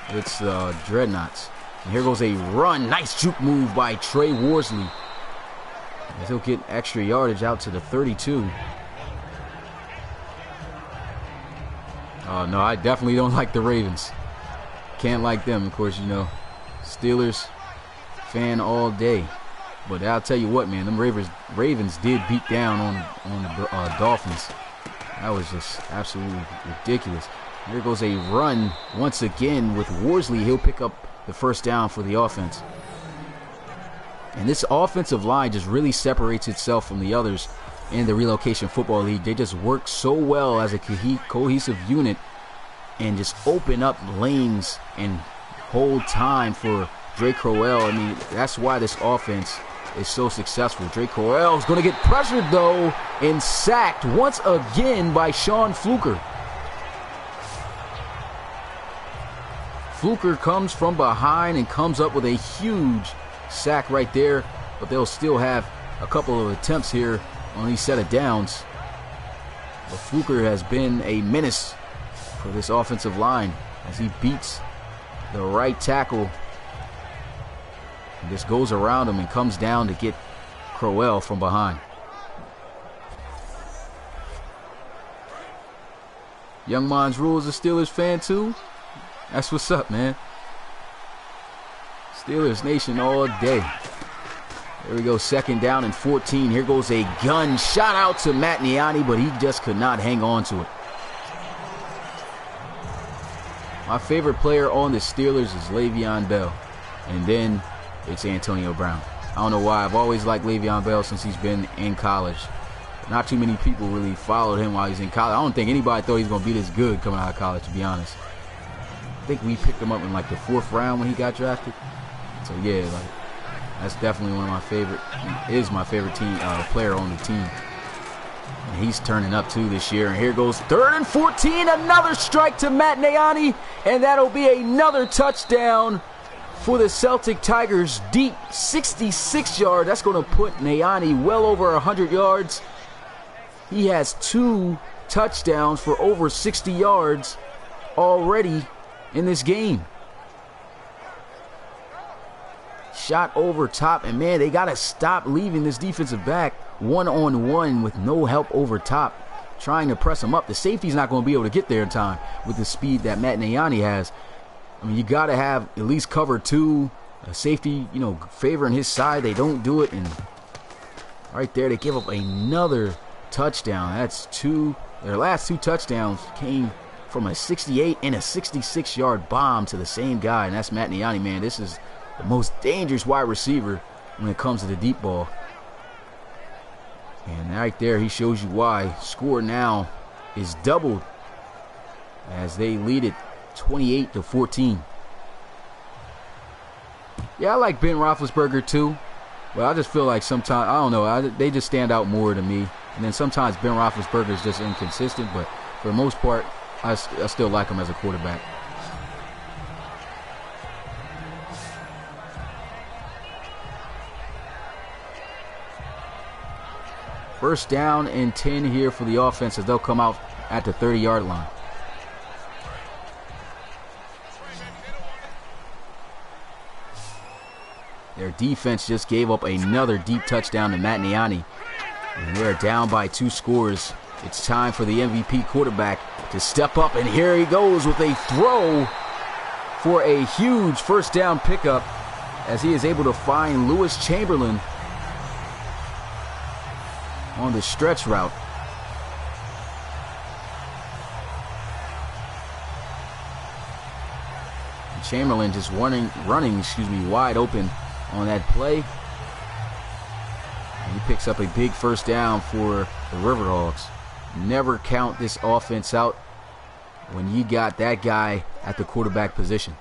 it's Dreadnoughts. And here goes a run. Nice juke move by Trey Worsley, as he'll get extra yardage out to the 32. No, I definitely don't like the Ravens. Can't like them, of course, you know. Steelers fan all day. But I'll tell you what, man, them Ravens did beat down on the Dolphins. That was just absolutely ridiculous. Here goes a run once again with Worsley. He'll pick up the first down for the offense. And this offensive line just really separates itself from the others in the Relocation Football League. They just work so well as a cohesive unit and just open up lanes and hold time for Dre Crowell. I mean, that's why this offense is so successful. Dre Crowell is going to get pressured, though, and sacked once again by Sean Fluker. Fluker comes from behind and comes up with a huge sack right there, but they'll still have a couple of attempts here on these set of downs. But Fluker has been a menace for this offensive line as he beats the right tackle. And just goes around him and comes down to get Crowell from behind. Young Mons Rule is a Steelers fan too. That's what's up, man. Steelers Nation all day. There we go, 2nd down and 14. Here goes a gun shot out to Matt Niani, but he just could not hang on to it. My favorite player on the Steelers is Le'Veon Bell. And then it's Antonio Brown. I don't know why. I've always liked Le'Veon Bell since he's been in college. Not too many people really followed him while he's in college. I don't think anybody thought he was going to be this good coming out of college, to be honest. I think we picked him up in like the 4th round when he got drafted. So yeah, like that's definitely one of my favorite. He is my favorite team player on the team. And he's turning up too this year. And here goes 3rd and 14. Another strike to Matt Niani, and that'll be another touchdown for the Celtic Tigers. Deep, 66 yards. That's going to put Niani well over 100 yards. He has 2 touchdowns for over 60 yards already in this game. Shot over top, and man, they got to stop leaving this defensive back one-on-one with no help over top, trying to press him up. The safety's not going to be able to get there in time with the speed that Matt Niani has. I mean, you got to have at least cover 2, a safety, favoring his side. They don't do it, and right there, they give up another touchdown. That's 2. Their last 2 touchdowns came from a 68 and a 66-yard bomb to the same guy, and that's Matt Niani, man. This is the most dangerous wide receiver when it comes to the deep ball. And right there, he shows you why. Score now is doubled as they lead it 28-14. Yeah, I like Ben Roethlisberger too, but I just feel like sometimes, I don't know, they just stand out more to me. And then sometimes Ben Roethlisberger is just inconsistent, but for the most part, I still like him as a quarterback. First down and 10 here for the offense as they'll come out at the 30-yard line. Their defense just gave up another deep touchdown to Matt Niani. And they're down by 2 scores. It's time for the MVP quarterback to step up, and here he goes with a throw for a huge first down pickup as he is able to find Lewis Chamberlain on the stretch route. And Chamberlain just running, wide open on that play. And he picks up a big first down for the Riverhogs. Never count this offense out when you got that guy at the quarterback position.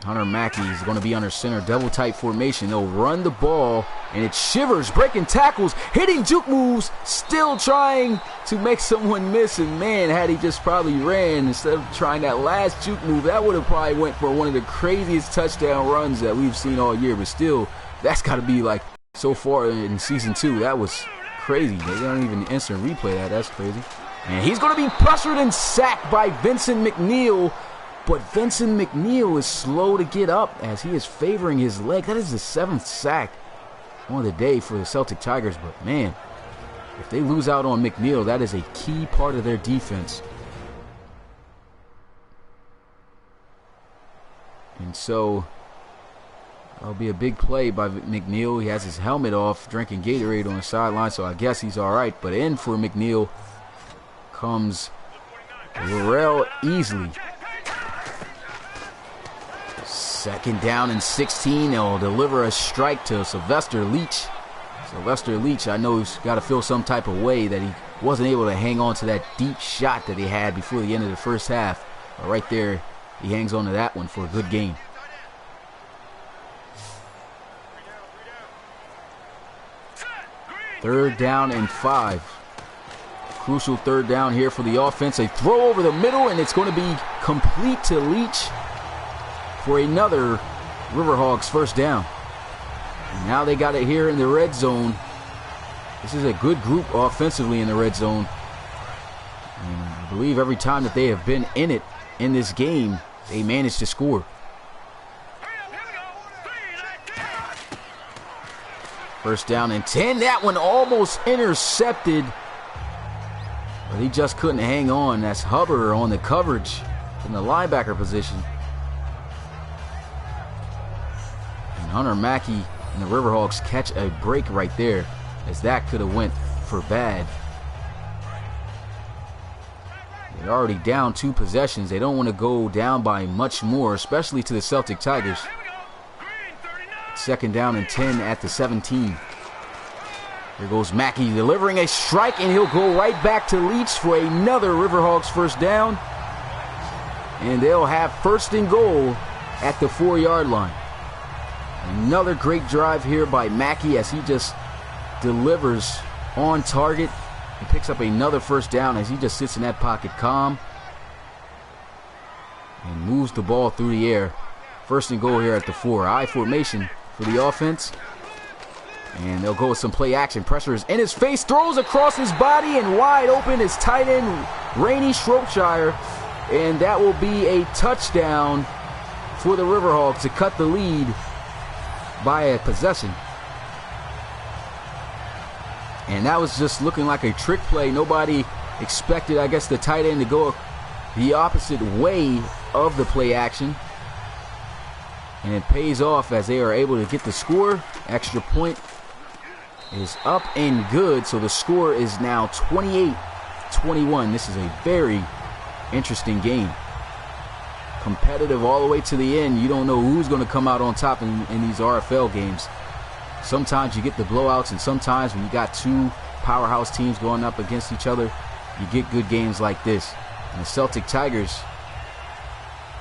Hunter Mackey is going to be under center, double tight formation. They'll run the ball, and it's Shivers breaking tackles, hitting juke moves, still trying to make someone miss. And man, had he just probably ran instead of trying that last juke move, that would have probably went for one of the craziest touchdown runs that we've seen all year. But still, that's got to be like so far in season 2. That was crazy. They don't even instant replay that. That's crazy. And he's going to be pressured and sacked by Vincent McNeil. But Vincent McNeil is slow to get up as he is favoring his leg. That is the 7th sack on the day for the Celtic Tigers. But man, if they lose out on McNeil, that is a key part of their defense. And so that'll be a big play by McNeil. He has his helmet off, drinking Gatorade on the sideline, so I guess he's all right. But in for McNeil comes Laurel Easley. 2nd down and 16. They'll deliver a strike to Sylvester Leach. Sylvester Leach, I know he's got to feel some type of way that he wasn't able to hang on to that deep shot that he had before the end of the first half. But right there, he hangs on to that one for a good gain. Third down and 5. Crucial 3rd down here for the offense. A throw over the middle, and it's going to be complete to Leach for another Riverhogs first down. And now they got it here in the red zone. This is a good group offensively in the red zone. And I believe every time that they have been in it in this game, they managed to score. First down and 10. That one almost intercepted, but he just couldn't hang on. That's Hubbard on the coverage in the linebacker position. And Hunter Mackey and the Riverhawks catch a break right there, as that could have went for bad. They're already down 2 possessions. They don't want to go down by much more, especially to the Celtic Tigers. Second down and 10 at the 17. Here goes Mackey delivering a strike, and he'll go right back to Leach for another Riverhawks first down. And they'll have first and goal at the 4-yard line. Another great drive here by Mackey as he just delivers on target and picks up another first down as he just sits in that pocket calm and moves the ball through the air. First and goal here at the 4. I formation for the offense. And they'll go with some play action. Pressure is in his face, throws across his body, and wide open is tight end Rainey Shropshire. And that will be a touchdown for the Riverhawks to cut the lead by a possession. And that was just looking like a trick play. Nobody expected, I guess, the tight end to go the opposite way of the play action. And it pays off as they are able to get the score. Extra point is up and good. So the score is now 28-21. This is a very interesting game. Competitive all the way to the end. You don't know who's going to come out on top in these RFL games. Sometimes you get the blowouts, and sometimes when you got 2 powerhouse teams going up against each other, you get good games like this. And the Celtic Tigers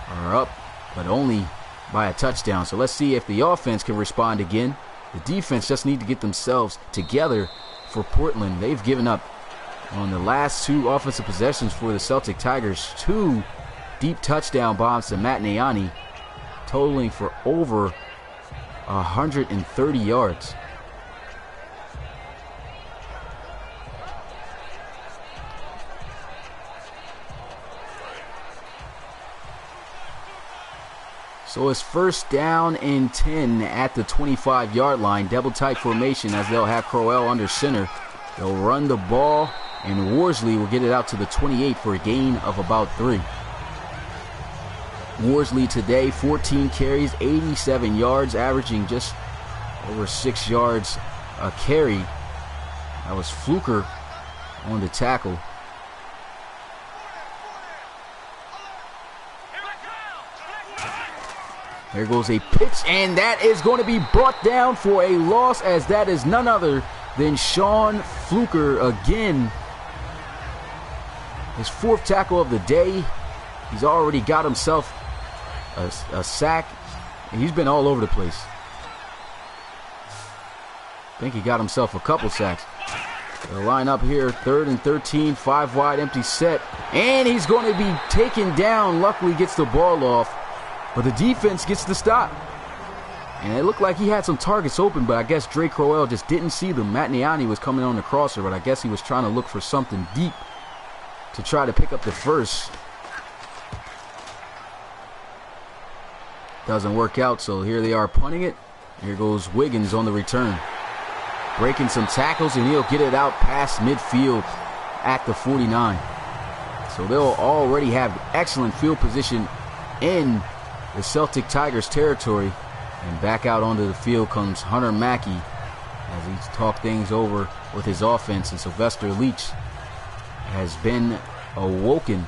are up, but only by a touchdown. So let's see if the offense can respond again. The defense just need to get themselves together for Portland. They've given up on the last 2 offensive possessions for the Celtic Tigers 2 deep touchdown bombs to Matt Nayani, totaling for over 130 yards. So it's first down and 10 at the 25-yard line. Double tight formation as they'll have Crowell under center. They'll run the ball, and Worsley will get it out to the 28 for a gain of about 3. Worsley today, 14 carries, 87 yards, averaging just over 6 yards a carry. That was Fluker on the tackle. There goes a pitch, and that is going to be brought down for a loss, as that is none other than Sean Fluker again. His 4th tackle of the day. He's already got himself a sack, and he's been all over the place. I think he got himself a couple sacks. They'll line up here, 3rd and 13, 5 wide, empty set, and he's going to be taken down. Luckily gets the ball off, but the defense gets the stop. And it looked like he had some targets open, but I guess Dre Crowell just didn't see them. Matt Niani was coming on the crosser, but I guess he was trying to look for something deep to try to pick up the first. Doesn't work out, so here they are punting it. Here goes Wiggins on the return. Breaking some tackles, and he'll get it out past midfield at the 49. So they'll already have excellent field position in the Celtic Tigers territory. And back out onto the field comes Hunter Mackey as he's talked things over with his offense. And Sylvester Leach has been awoken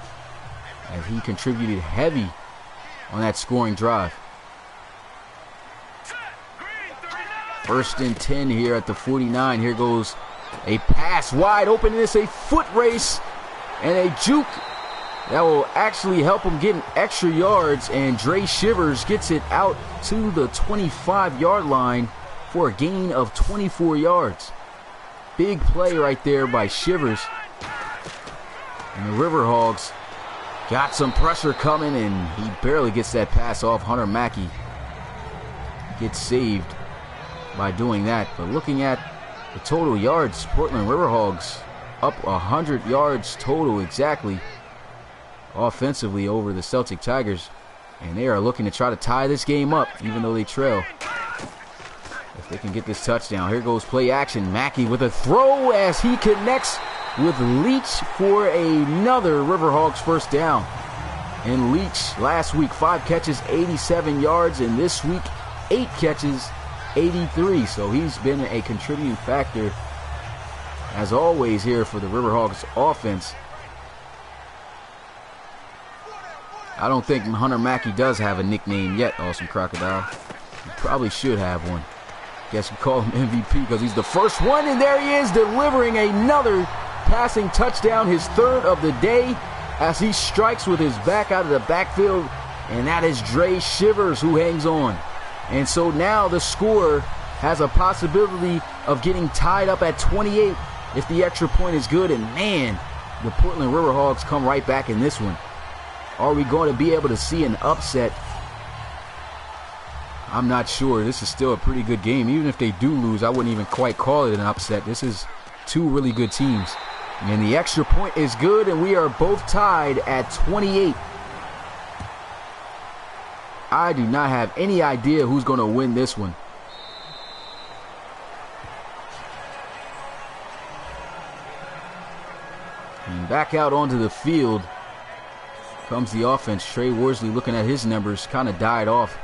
as he contributed heavy on that scoring drive. First and 10 here at the 49. Here goes a pass wide open, and it's a foot race and a juke that will actually help him get extra yards, and Dre Shivers gets it out to the 25-yard line for a gain of 24 yards. Big play right there by Shivers. And the Riverhawks got some pressure coming, and he barely gets that pass off. Hunter Mackey gets saved. by doing that. But looking at the total yards, Portland Riverhogs up 100 yards total exactly offensively over the Celtic Tigers. And they are looking to try to tie this game up, even though they trail. If they can get this touchdown. Here goes play action. Mackey with a throw as he connects with Leach for another Riverhogs first down. And Leach last week 5 catches, 87 yards, and this week 8 catches, 83. So he's been a contributing factor as always here for the Riverhogs offense. I don't think Hunter Mackey does have a nickname yet, Awesome Crocodile. He probably should have one. Guess we call him MVP because he's the first one, and there he is delivering another passing touchdown, his 3rd of the day, as he strikes with his back out of the backfield, and that is Dre Shivers who hangs on. And so now the score has a possibility of getting tied up at 28 if the extra point is good, and man, the Portland Riverhogs come right back in this one. Are we going to be able to see an upset? I'm not sure. This is still a pretty good game. Even if they do lose, I wouldn't even quite call it an upset. This is 2 really good teams. And the extra point is good, and we are both tied at 28. I do not have any idea who's going to win this one. And back out onto the field comes the offense. Trey Worsley, looking at his numbers, kind of died off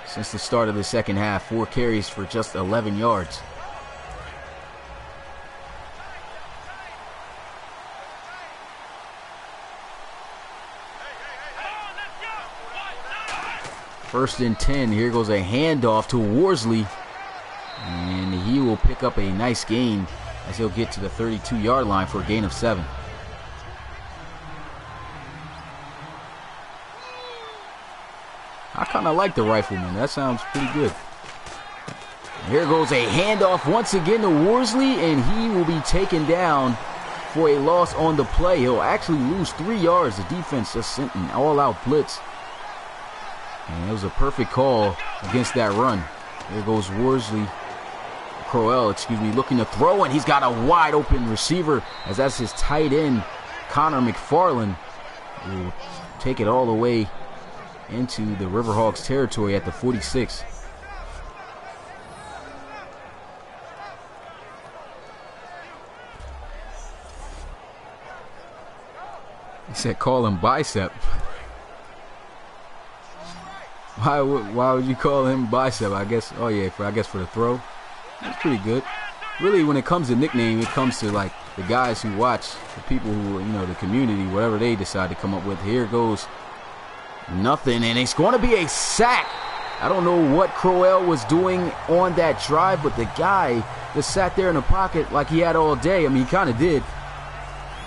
since the start of the second half. 4 carries for just 11 yards. First and 10. Here goes a handoff to Worsley, and he will pick up a nice gain as he'll get to the 32-yard line for a gain of 7. I kind of like the rifleman. That sounds pretty good. Here goes a handoff once again to Worsley, and he will be taken down for a loss on the play. He'll actually lose 3 yards. The defense just sent an all-out blitz, and it was a perfect call against that run. Here goes Crowell, looking to throw, and he's got a wide-open receiver, as that's his tight end, Connor McFarland, who will take it all the way into the Riverhogs territory at the 46. He said call him Bicep. Why would you call him Bicep? I guess, oh yeah, I guess for the throw. That's pretty good. Really, when it comes to nickname, it comes to like the guys who watch, the people who, the community, whatever they decide to come up with. Here goes nothing, and it's going to be a sack. I don't know what Crowell was doing on that drive, but the guy just sat there in the pocket like he had all day. I mean, he kind of did.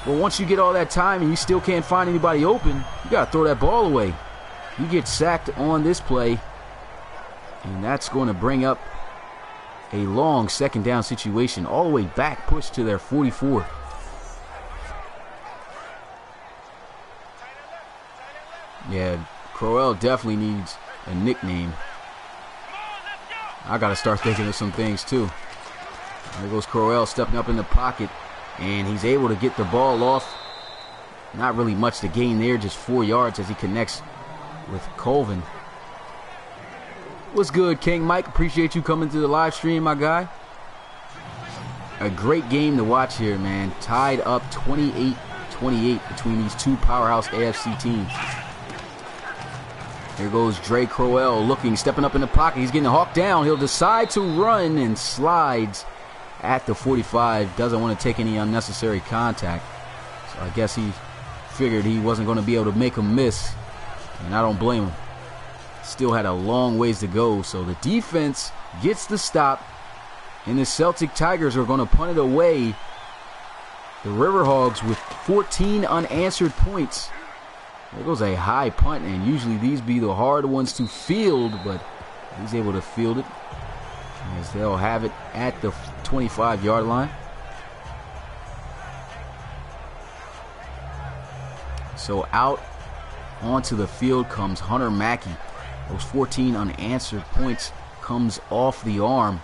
But once you get all that time and you still can't find anybody open, you got to throw that ball away. He gets sacked on this play, and that's going to bring up a long second down situation all the way back, pushed to their 44. Yeah, Crowell definitely needs a nickname. I got to start thinking of some things too. There goes Crowell stepping up in the pocket, and he's able to get the ball off. Not really much to gain there, just 4 yards as he connects with Colvin. What's good, King Mike? Appreciate you coming to the live stream, my guy. A great game to watch here, man. Tied up 28-28 between these 2 powerhouse AFC teams. Here goes Dre Crowell looking, stepping up in the pocket. He's getting hawked down. He'll decide to run and slides at the 45. Doesn't want to take any unnecessary contact. So I guess he figured he wasn't going to be able to make a miss. And I don't blame him. Still had a long ways to go. So the defense gets the stop. And the Celtic Tigers are going to punt it away. The Riverhogs with 14 unanswered points. There goes a high punt, and usually these be the hard ones to field, but he's able to field it as they'll have it at the 25-yard line. So out onto the field comes Hunter Mackey. Those 14 unanswered points comes off the arm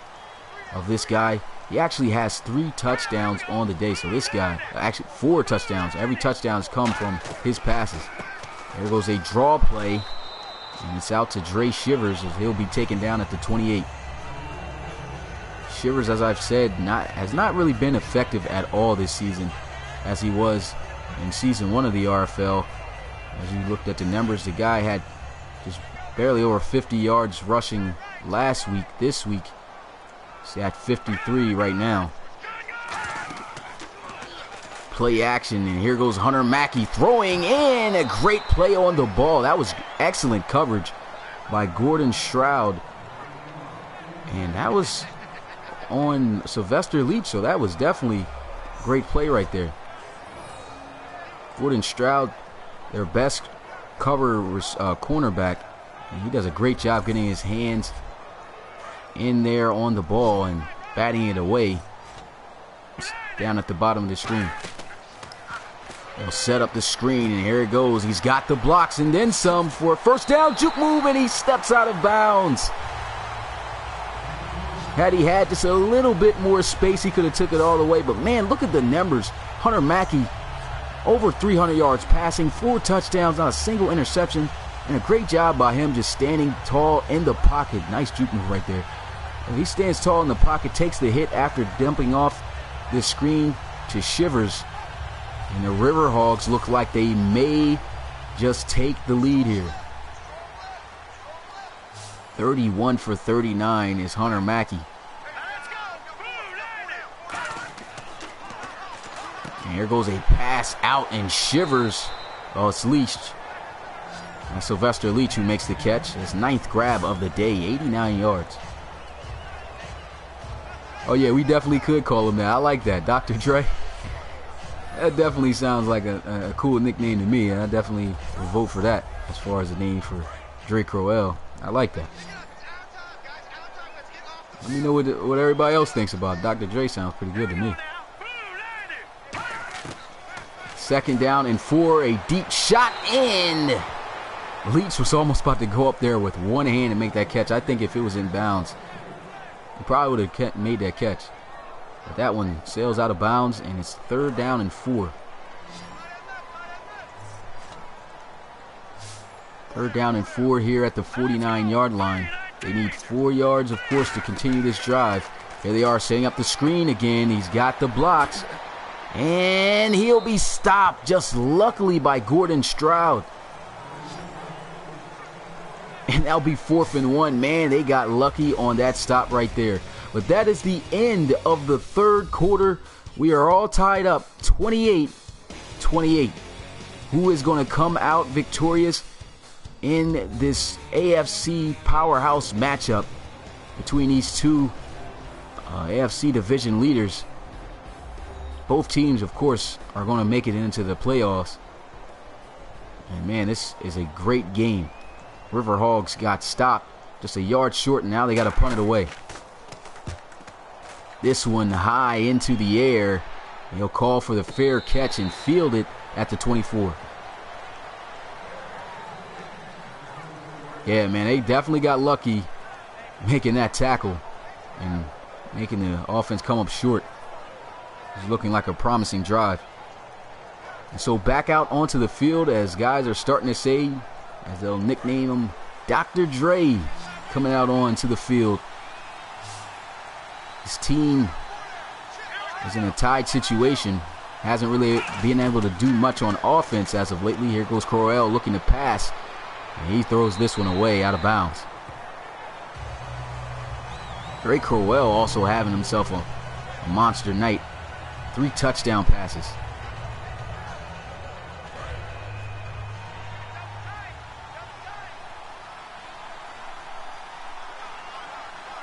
of this guy. He actually has 3 touchdowns on the day. So this guy, actually 4 touchdowns. Every touchdown has come from his passes. There goes a draw play. And it's out to Dre Shivers as he'll be taken down at the 28. Shivers, as I've said, has not really been effective at all this season as he was in season 1 of the RFL. As you looked at the numbers, the guy had just barely over 50 yards rushing last week. This week, he's at 53 right now. Play action, and here goes Hunter Mackey throwing in a great play on the ball. That was excellent coverage by Gordon Stroud. And that was on Sylvester Leach, so that was definitely a great play right there. Gordon Stroud, their best cover cornerback, and he does a great job getting his hands in there on the ball and batting it away. It's down at the bottom of the screen. They'll set up the screen, and here it goes. He's got the blocks and then some for a first down juke move, and he steps out of bounds. Had he had just a little bit more space, he could have took it all the way. But, man, look at the numbers. Hunter Mackey, over 300 yards passing, 4 touchdowns, not a single interception, and a great job by him just standing tall in the pocket. Nice juke move right there. And he stands tall in the pocket, takes the hit after dumping off the screen to Shivers. And the River Hogs look like they may just take the lead here. 31 for 39 is Hunter Mackey. And here goes a pass out, and Shivers. Oh, it's Leach. And Sylvester Leach who makes the catch. His 9th grab of the day, 89 yards. Oh, yeah, we definitely could call him that. I like that, Dr. Dre. That definitely sounds like a cool nickname to me. I definitely will vote for that as far as a name for Dre Crowell. I like that. Let me know what everybody else thinks about it. Dr. Dre sounds pretty good to me. 2nd down and 4. A deep shot in. Leach was almost about to go up there with one hand and make that catch. I think if it was in bounds, he probably would have made that catch. But that one sails out of bounds, and it's 3rd down and 4. 3rd down and 4 here at the 49-yard line. They need 4 yards, of course, to continue this drive. Here they are setting up the screen again. He's got the blocks. And he'll be stopped just luckily by Gordon Stroud. And that'll be 4th and 1. Man, they got lucky on that stop right there. But that is the end of the 3rd quarter. We are all tied up 28-28. Who is going to come out victorious in this AFC powerhouse matchup between these two AFC division leaders? Both teams, of course, are going to make it into the playoffs. And, man, this is a great game. River Hogs got stopped just a yard short, and now they got to punt it away. This one high into the air. He'll call for the fair catch and field it at the 24. Yeah, man, they definitely got lucky making that tackle and making the offense come up short. It's looking like a promising drive. And so back out onto the field as guys are starting to say, as they'll nickname him, Dr. Dre, coming out onto the field. His team is in a tied situation. Hasn't really been able to do much on offense as of lately. Here goes Crowell looking to pass. And he throws this one away out of bounds. Dre Crowell also having himself a monster night. 3 touchdown passes.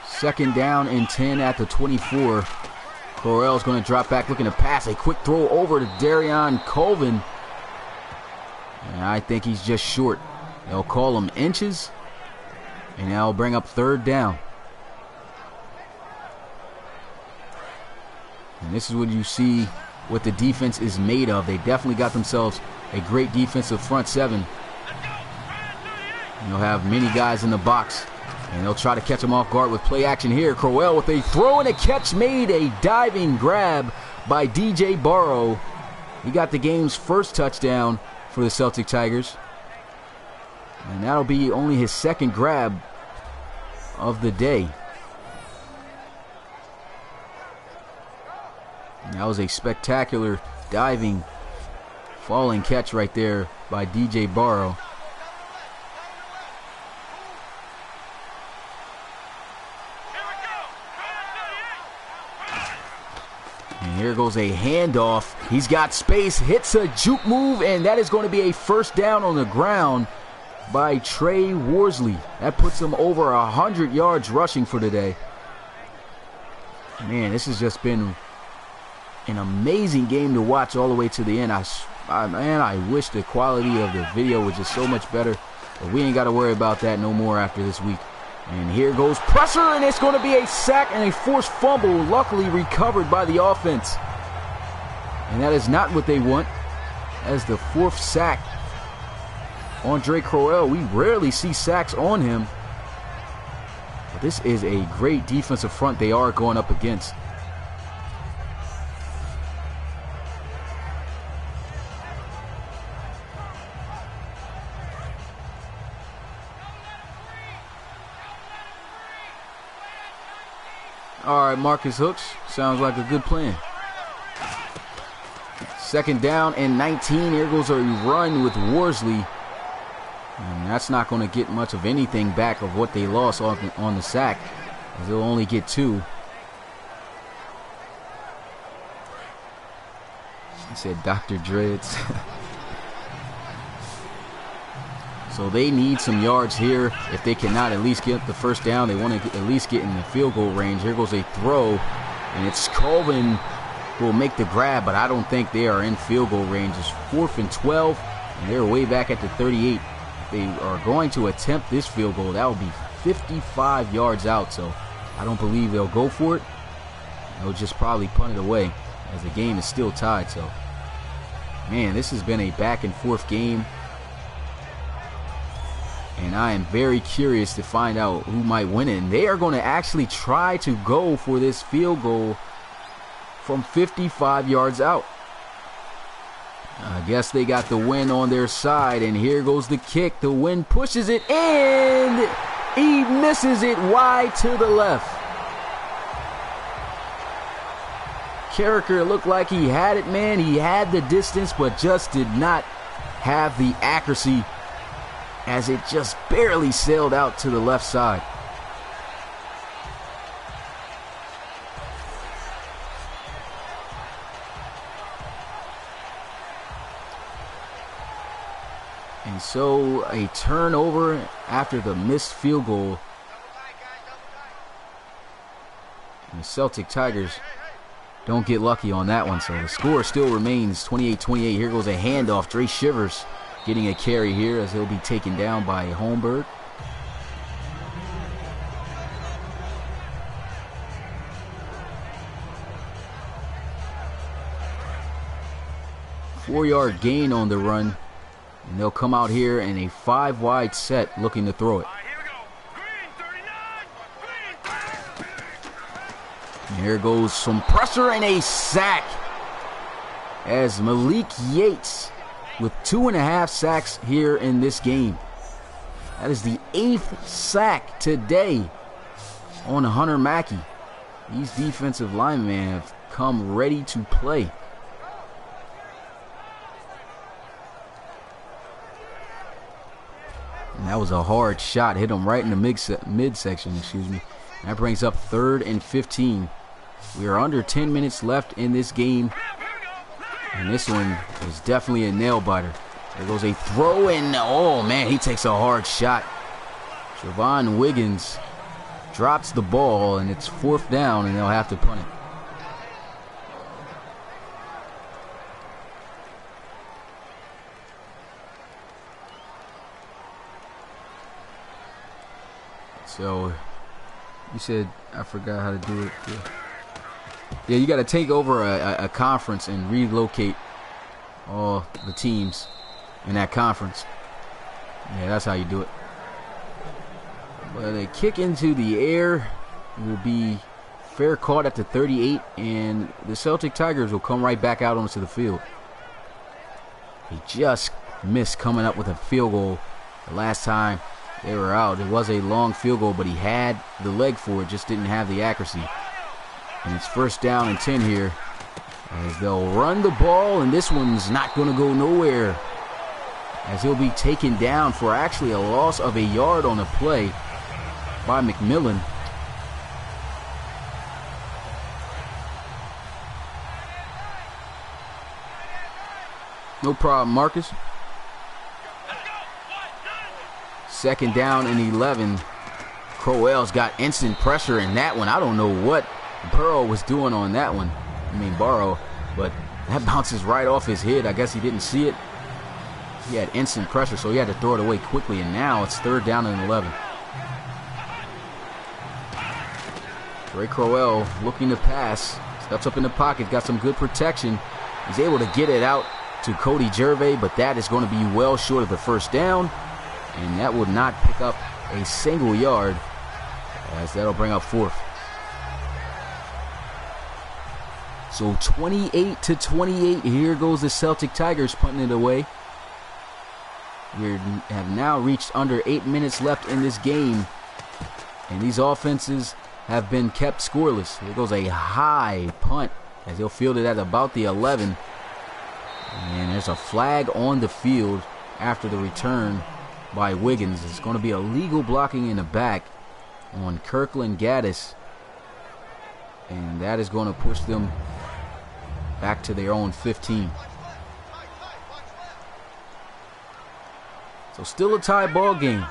Second down and 10 at the 24. Crowell's going to drop back looking to pass. A quick throw over to Darion Colvin. And I think he's just short. They'll call him inches. And that'll bring up 3rd down. And this is what you see what the defense is made of. They definitely got themselves a great defensive front 7. You'll have many guys in the box And they'll try to catch him off guard with play action here. Crowell with a throw and a catch made. A diving grab by DJ Barrow. He got the game's first touchdown for the Celtic Tigers. And that'll be only his second grab of the day. And that was a spectacular diving, falling catch right there by DJ Barrow. And here goes a handoff. He's got space, hits a juke move, and that is going to be a first down on the ground by Trey Worsley. That puts him over 100 yards rushing for today. Man, this has just been an amazing game to watch all the way to the end. I wish the quality of the video was just so much better, but we ain't got to worry about that no more after this week. And here goes pressure, and it's going to be a sack and a forced fumble, luckily recovered by the offense. And that is not what they want. As the fourth sack on Drake Crowell. We rarely see sacks on him. But this is a great defensive front they are going up against. All right, Marcus Hooks. Sounds like a good plan. Second down and 19. Here goes a run with Worsley. And that's not going to get much of anything back of what they lost on the sack, as they'll only get 2. He said Dr. Dreads. So they need some yards here. If they cannot at least get the first down, they want to at least get in the field goal range. Here goes a throw, and it's Colvin who will make the grab, but I don't think they are in field goal range. It's 4th and 12, and they're way back at the 38. If they are going to attempt this field goal, that will be 55 yards out, so I don't believe they'll go for it. They'll just probably punt it away, as the game is still tied. So, man, this has been a back and forth game. And I am very curious to find out who might win it. And they are going to actually try to go for this field goal from 55 yards out. I guess they got the wind on their side. And here goes the kick. The wind pushes it in. He misses it wide to the left. Carricker looked like he had it, man. He had the distance, but just did not have the accuracy, as it just barely sailed out to the left side. And so a turnover after the missed field goal. And the Celtic Tigers don't get lucky on that one, so the score still remains 28-28. Here goes a handoff. Dre Shivers getting a carry here, as he'll be taken down by Holmberg. Four-yard gain on the run, and they'll come out here in a 5-wide set looking to throw it. And here goes some pressure and a sack, as Malik Yates with 2.5 sacks here in this game. That is the 8th sack today on Hunter Mackey. These defensive linemen have come ready to play. And that was a hard shot. Hit him right in the midsection, excuse me. That brings up 3rd and 15. We are under 10 minutes left in this game. And this one is definitely a nail-biter. There goes a throw, and oh, man, he takes a hard shot. Javon Wiggins drops the ball, and it's 4th down, and they'll have to punt it. So, you said, I forgot how to do it. Yeah, you got to take over a conference and relocate all the teams in that conference. Yeah, that's how you do it. But a kick into the air will be fair caught at the 38, and the Celtic Tigers will come right back out onto the field. He just missed coming up with a field goal the last time they were out. It was a long field goal, but he had the leg for it, just didn't have the accuracy. And it's first down and 10 here as they'll run the ball, and this one's not going to go nowhere as he'll be taken down for actually a loss of a yard on a play by McMillan. No problem, Marcus. Second down and 11. Crowell's got instant pressure in that one. I don't know what Burrow was doing on that one. Burrow, but that bounces right off his head. I guess he didn't see it. He had instant pressure, so he had to throw it away quickly, and now it's third down and 11. Ray Crowell looking to pass. Steps up in the pocket, got some good protection. He's able to get it out to Cody Gervais, but that is going to be well short of the first down, and that would not pick up a single yard, as that'll bring up fourth. So 28-28, here goes the Celtic Tigers punting it away. We have now reached under 8 minutes left in this game, and these offenses have been kept scoreless. Here goes a high punt as he'll field it at about the 11. And there's a flag on the field after the return by Wiggins. It's going to be illegal blocking in the back on Kirkland Gaddis, and that is going to push them back to their own 15. So still a tie ball game.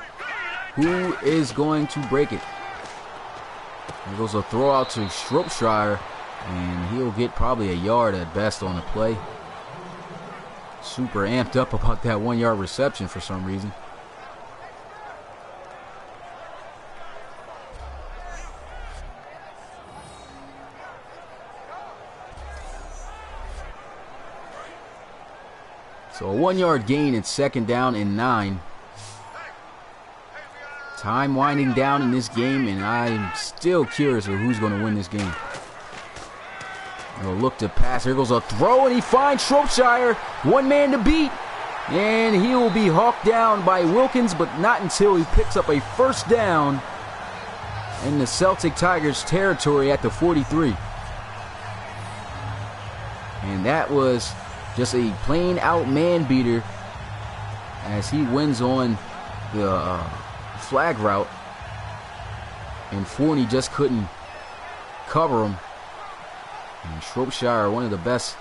Who is going to break it? There goes a throw out to Shropshire, and he'll get probably a yard at best on the play. Super amped up about that 1 yard reception for some reason. So a 1 yard gain at second down and 9. Time winding down in this game, and I'm still curious of who's going to win this game. He'll look to pass. Here goes a throw, and he finds Shropshire. One man to beat. And he will be hawked down by Wilkins, but not until he picks up a first down in the Celtic Tigers territory at the 43. And that was just a plain out man beater as he wins on the flag route. And Forney just couldn't cover him. And Shropshire, one of the best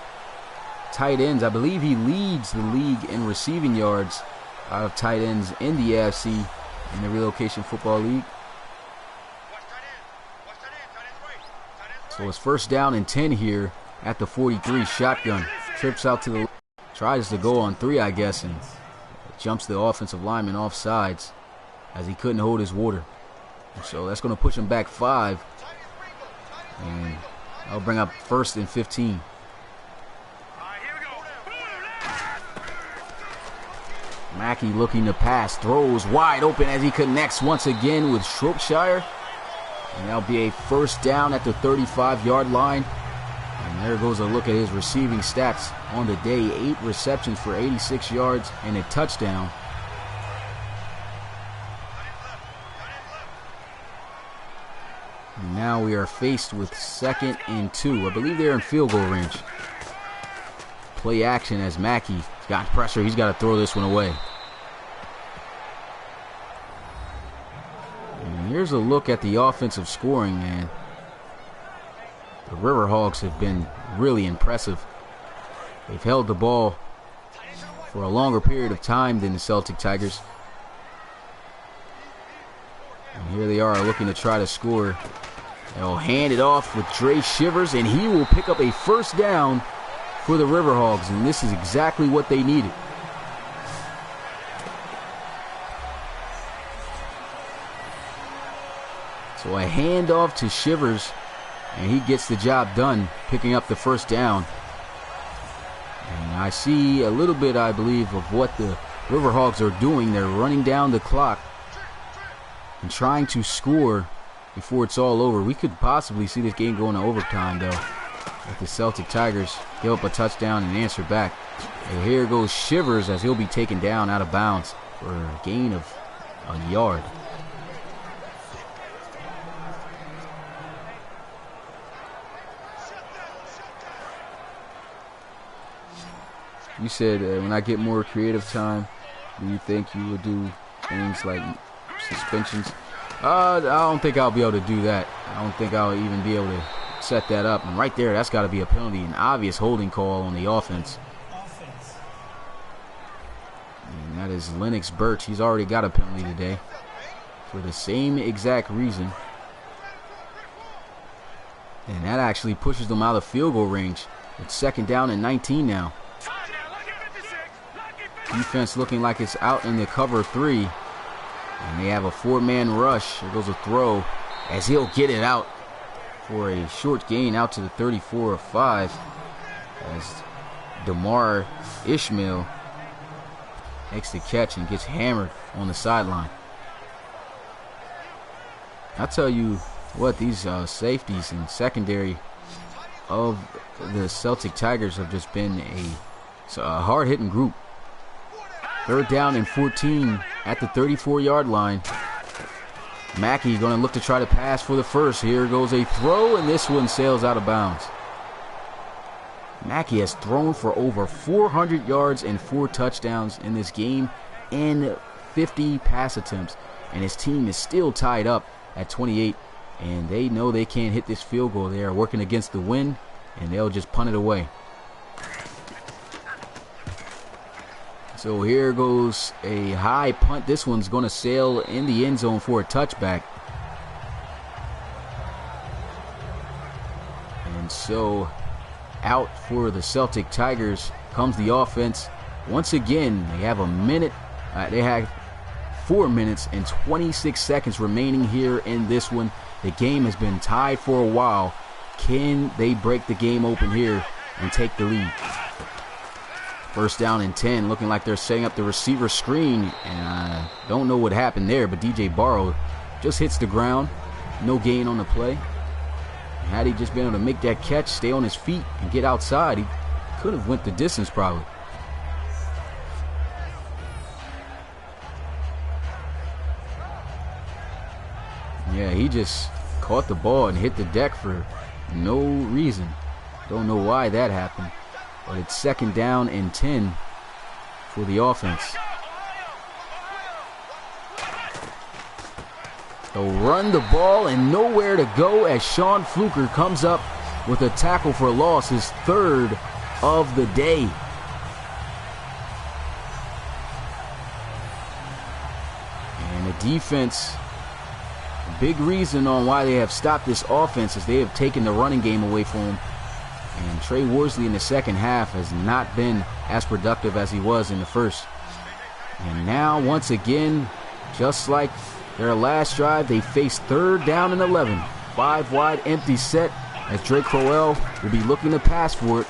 tight ends. I believe he leads the league in receiving yards out of tight ends in the AFC in the Relocation Football League. So it's first down and 10 here at the 43. Shotgun. Trips out to the left. Tries to go on 3, I guess, and jumps the offensive lineman off sides as he couldn't hold his water. So that's going to push him back 5. And that'll bring up first and 15. Mackey looking to pass, throws wide open as he connects once again with Shropshire. And that'll be a first down at the 35-yard line. And there goes a look at his receiving stats on the day. 8 receptions for 86 yards and a touchdown. And now we are faced with second and 2. I believe they're in field goal range. Play action as Mackey's got pressure. He's got to throw this one away. And here's a look at the offensive scoring, man. The River Hogs have been really impressive. They've held the ball for a longer period of time than the Celtic Tigers. And here they are looking to try to score. They'll hand it off with Dre Shivers, and he will pick up a first down for the River Hogs, and this is exactly what they needed. So a handoff to Shivers, and he gets the job done, picking up the first down. And I see a little bit, I believe, of what the River Hogs are doing. They're running down the clock. and trying to score before it's all over. We could possibly see this game going to overtime, though, if the Celtic Tigers give up a touchdown and answer back. And here goes Shivers as he'll be taken down out of bounds for a gain of a yard. You said when I get more creative time, do you think you would do things like suspensions? I don't think I'll be able to do that. I don't think I'll even be able to set that up. And right there, that's got to be a penalty, an obvious holding call on the offense. And that is Lennox Birch. He's already got a penalty today for the same exact reason. And that actually pushes them out of field goal range. It's 2nd down and 19 now. Defense looking like it's out in the cover 3. And they have a 4-man rush. Here goes a throw as he'll get it out for a short gain out to the 34 of 5. As DeMar Ishmael makes the catch and gets hammered on the sideline. I'll tell you what, these safeties and secondary of the Celtic Tigers have just been a hard-hitting group. 3rd down and 14 at the 34-yard line. Mackey going to look to try to pass for the first. Here goes a throw, and this one sails out of bounds. Mackey has thrown for over 400 yards and 4 touchdowns in this game and 50 pass attempts. And his team is still tied up at 28, and they know they can't hit this field goal. They are working against the wind, and they'll just punt it away. So here goes a high punt. This one's going to sail in the end zone for a touchback. And so out for the Celtic Tigers comes the offense. Once again, they have they have 4 minutes and 26 seconds remaining here in this one. The game has been tied for a while. Can they break the game open here and take the lead? 1st down and 10, looking like they're setting up the receiver screen. And I don't know what happened there, but DJ Barrow just hits the ground. No gain on the play. Had he just been able to make that catch, stay on his feet, and get outside, he could have went the distance probably. Yeah, he just caught the ball and hit the deck for no reason. Don't know why that happened. But it's 2nd down and 10 for the offense. They'll run the ball and nowhere to go as Sean Fluker comes up with a tackle for a loss, his 3rd of the day. And the defense, a big reason on why they have stopped this offense is they have taken the running game away from them. And Trey Worsley in the second half has not been as productive as he was in the first. And now, once again, just like their last drive, they face 3rd down and 11. 5 wide empty set as Drake Crowell will be looking to pass for it.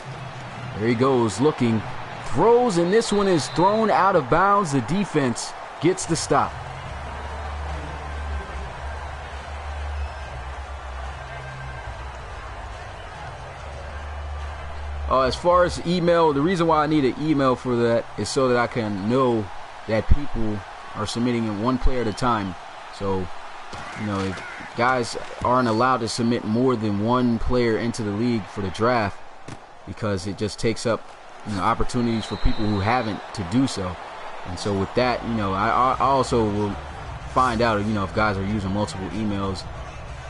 There he goes, looking, throws, and this one is thrown out of bounds. The defense gets the stop. As far as email, the reason why I need an email for that is so that I can know that people are submitting it one player at a time. So, you know, if guys aren't allowed to submit more than one player into the league for the draft, because it just takes up, you know, opportunities for people who haven't to do so. And so with that, you know, I also will find out, you know, if guys are using multiple emails.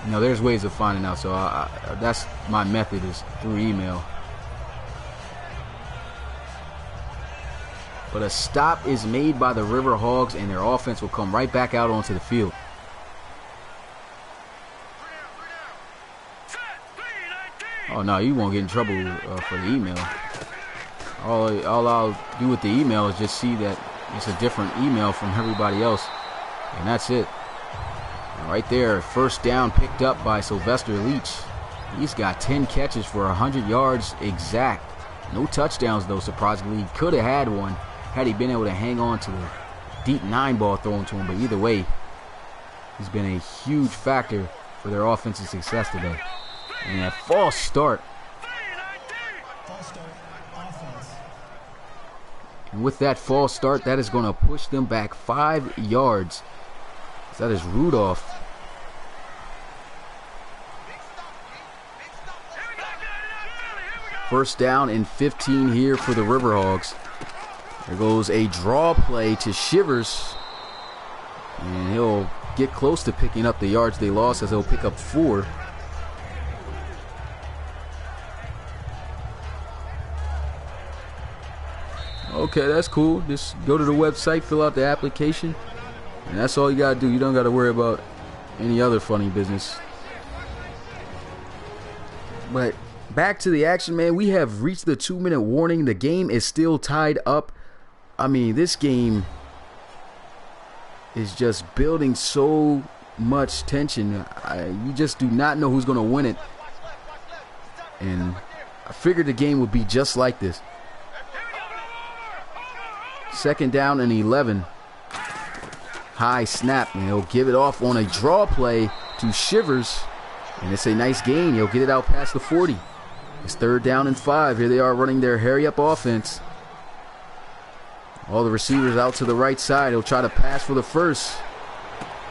You know, there's ways of finding out. So that's my method, is through email. But a stop is made by the River Hogs, and their offense will come right back out onto the field. Oh, no, you won't get in trouble for the email. All I'll do with the email is just see that it's a different email from everybody else, and that's it. Right there, 1st down picked up by Sylvester Leach. He's got 10 catches for 100 yards exact. No touchdowns, though, surprisingly. He could have had one had he been able to hang on to the deep 9 ball thrown to him, but either way, He's been a huge factor for their offensive success today. And that false start. And with that false start, that is going to push them back 5 yards. So that is Rudolph. First down and 15 here for the Riverhogs. There goes a draw play to Shivers. And he'll get close to picking up the yards they lost, as he'll pick up 4. Okay, that's cool. Just go to the website, fill out the application, and that's all you gotta do. You don't gotta worry about any other funny business. But back to the action, man. We have reached the 2-minute warning. The game is still tied up. I mean, this game is just building so much tension. You just do not know who's gonna win it. And I figured the game would be just like this. Second down and 11. High snap, and he'll give it off on a draw play to Shivers. And it's a nice gain. He'll get it out past the 40. It's third down and 5. Here they are running their hurry-up offense. All the receivers out to the right side. He'll try to pass for the first.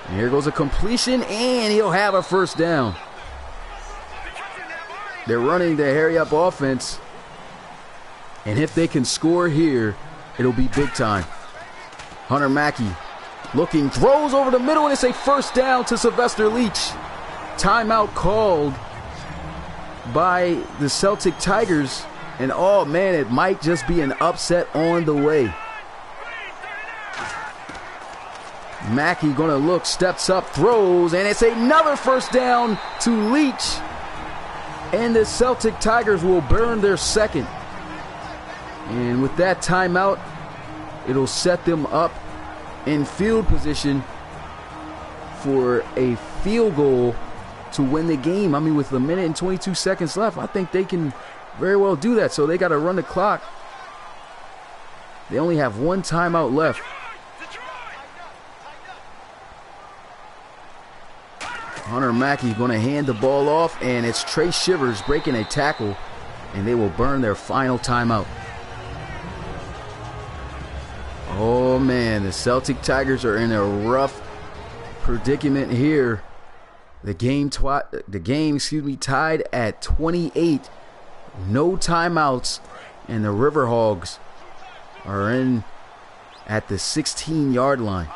And here goes a completion, and he'll have a first down. They're running their hurry-up offense. And if they can score here, it'll be big time. Hunter Mackey looking, throws over the middle, and it's a first down to Sylvester Leach. Timeout called by the Celtic Tigers. And oh man, it might just be an upset on the way. Mackey gonna look, steps up, throws, and it's another first down to Leach. And the Celtic Tigers will burn their second. And with that timeout, it'll set them up in field position for a field goal to win the game. I mean, with 1 minute and 22 seconds left, I think they can very well do that. So they got to run the clock. They only have 1 timeout left. Hunter Mackey going to hand the ball off, and it's Trey Shivers breaking a tackle, and they will burn their final timeout. Oh man, the Celtic Tigers are in a rough predicament here. The game tied at 28. No timeouts, and the Riverhogs are in at the 16-yard line.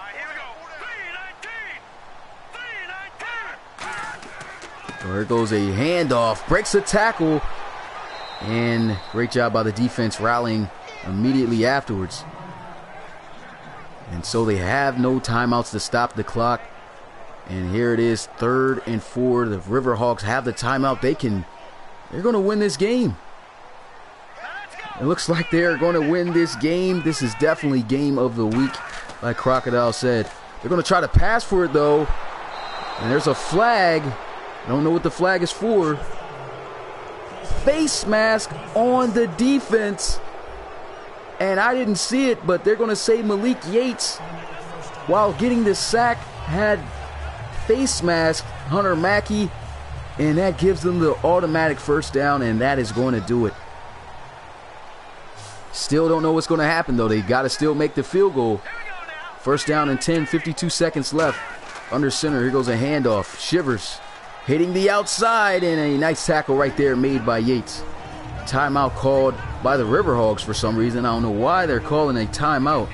There goes a handoff, breaks a tackle, and great job by the defense rallying immediately afterwards. And so they have no timeouts to stop the clock. And here it is, 3rd and 4. The Riverhogs have the timeout. They're going to win this game. It looks like they're going to win this game. This is definitely game of the week, like Crocodile said. They're going to try to pass for it, though. And there's a flag. I don't know what the flag is for. Face mask on the defense. And I didn't see it, but they're going to say Malik Yates, while getting the sack, had face mask Hunter Mackey, and that gives them the automatic first down, and that is going to do it. Still don't know what's going to happen, though. They got to still make the field goal. First down and 10, 52 seconds left. Under center, here goes a handoff. Shivers hitting the outside, and a nice tackle right there made by Yates. Timeout called by the Riverhogs for some reason. I don't know why they're calling a timeout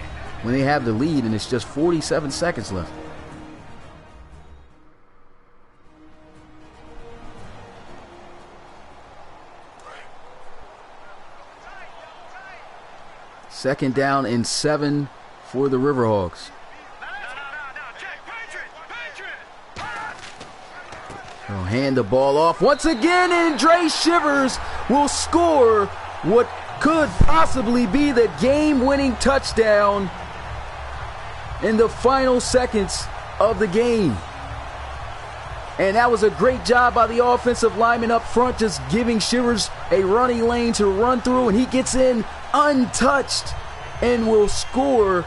when they have the lead and it's just 47 seconds left. Second down and 7 for the Riverhogs. They'll hand the ball off once again, and Dre Shivers will score what could possibly be the game-winning touchdown in the final seconds of the game. And that was a great job by the offensive lineman up front, just giving Shivers a running lane to run through, and he gets in untouched and will score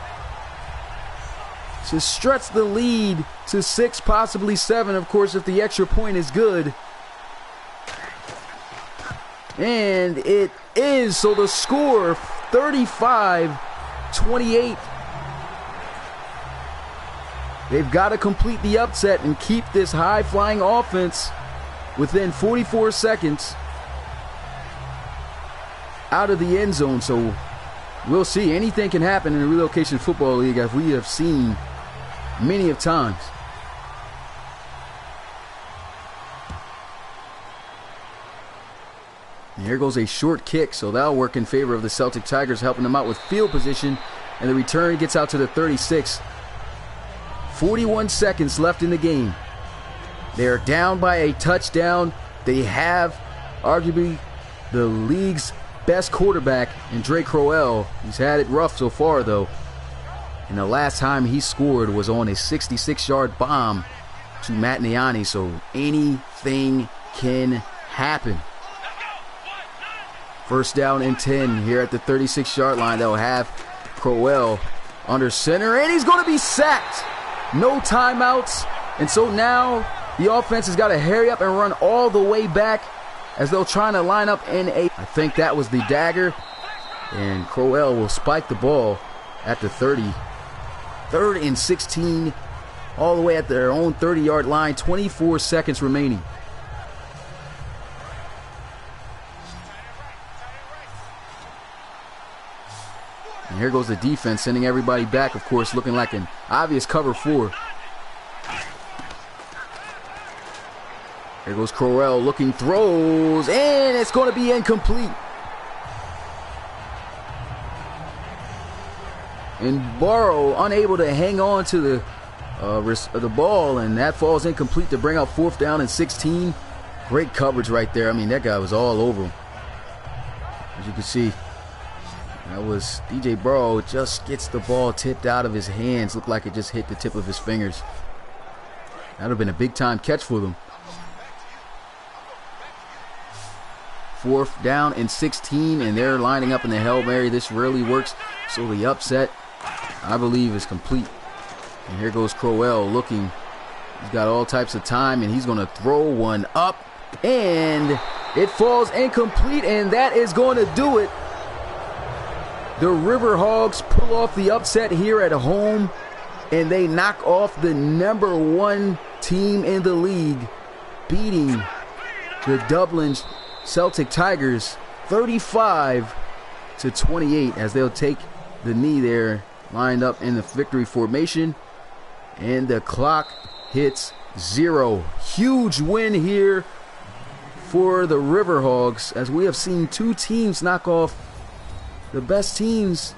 to stretch the lead to 6, possibly 7, of course, if the extra point is good. And it is. So the score, 35-28. They've got to complete the upset and keep this high-flying offense within 44 seconds out of the end zone. So we'll see. Anything can happen in the Relocation Football League, as we have seen many of times. And here goes a short kick, so that'll work in favor of the Celtic Tigers, helping them out with field position. And the return gets out to the 36. 41 seconds left in the game. They are down by a touchdown. They have arguably the league's best quarterback in Drake Crowell. He's had it rough so far, though. And the last time he scored was on a 66-yard bomb to Matt Niani, so anything can happen. First down and 10 here at the 36-yard line. They'll have Crowell under center, and he's going to be sacked. No timeouts, and so now the offense has got to hurry up and run all the way back as they're trying to line up in a... I think that was the dagger, and Crowell will spike the ball at the 30. 3rd and 16, all the way at their own 30-yard line. 24 seconds remaining. And here goes the defense, sending everybody back, of course, looking like an obvious cover 4. Here goes Crowell, looking, throws, and it's going to be incomplete. And Burrow unable to hang on to the ball, and that falls incomplete to bring out 4th down and 16. Great coverage right there. I mean, that guy was all over him. As you can see, that was DJ Burrow, just gets the ball tipped out of his hands. Looked like it just hit the tip of his fingers. That would have been a big-time catch for them. 4th down and 16, and they're lining up in the Hail Mary. This rarely works, so the upset, I believe, is complete. And here goes Crowell looking. He's got all types of time, and he's going to throw one up, and it falls incomplete, and that is going to do it. The River Hogs pull off the upset here at home, and they knock off the #1 team in the league, beating the Dublin Celtic Tigers 35-28, as they'll take the knee there, lined up in the victory formation, and the clock hits 0. Huge win here for the River Hogs, as we have seen 2 teams knock off the best teams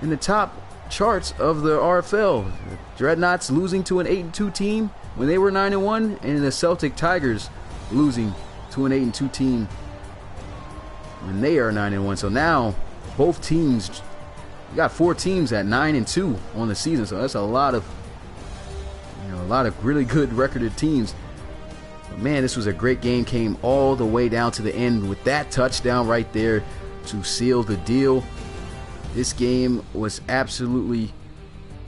in the top charts of the RFL. The Dreadnoughts losing to an 8-2 team when they were 9-1, and the Celtic Tigers losing to an 8-2 team when they are 9-1. So now both teams, you got 4 teams at 9-2 on the season. So that's a lot of, a lot of really good recorded teams. But man, this was a great game. Came all the way down to the end with that touchdown right there to seal the deal. This game was absolutely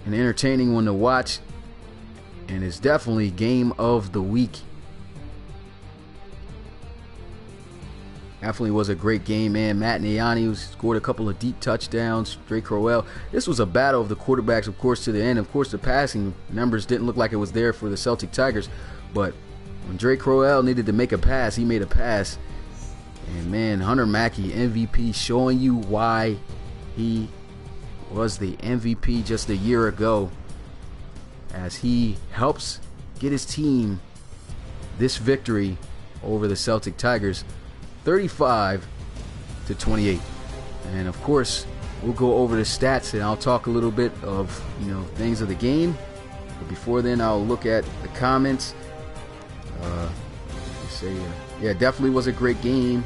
an entertaining one to watch, and it's definitely game of the week. Definitely was a great game, man. Matt Niani scored a couple of deep touchdowns. Drake Crowell. This was a battle of the quarterbacks, of course, to the end. Of course, the passing numbers didn't look like it was there for the Celtic Tigers, but when Drake Crowell needed to make a pass, he made a pass. And man, Hunter Mackey, MVP, showing you why he was the MVP just a year ago, as he helps get his team this victory over the Celtic Tigers, 35-28. And of course, we'll go over the stats, and I'll talk a little bit of things of the game. But before then, I'll look at the comments. Yeah, definitely was a great game.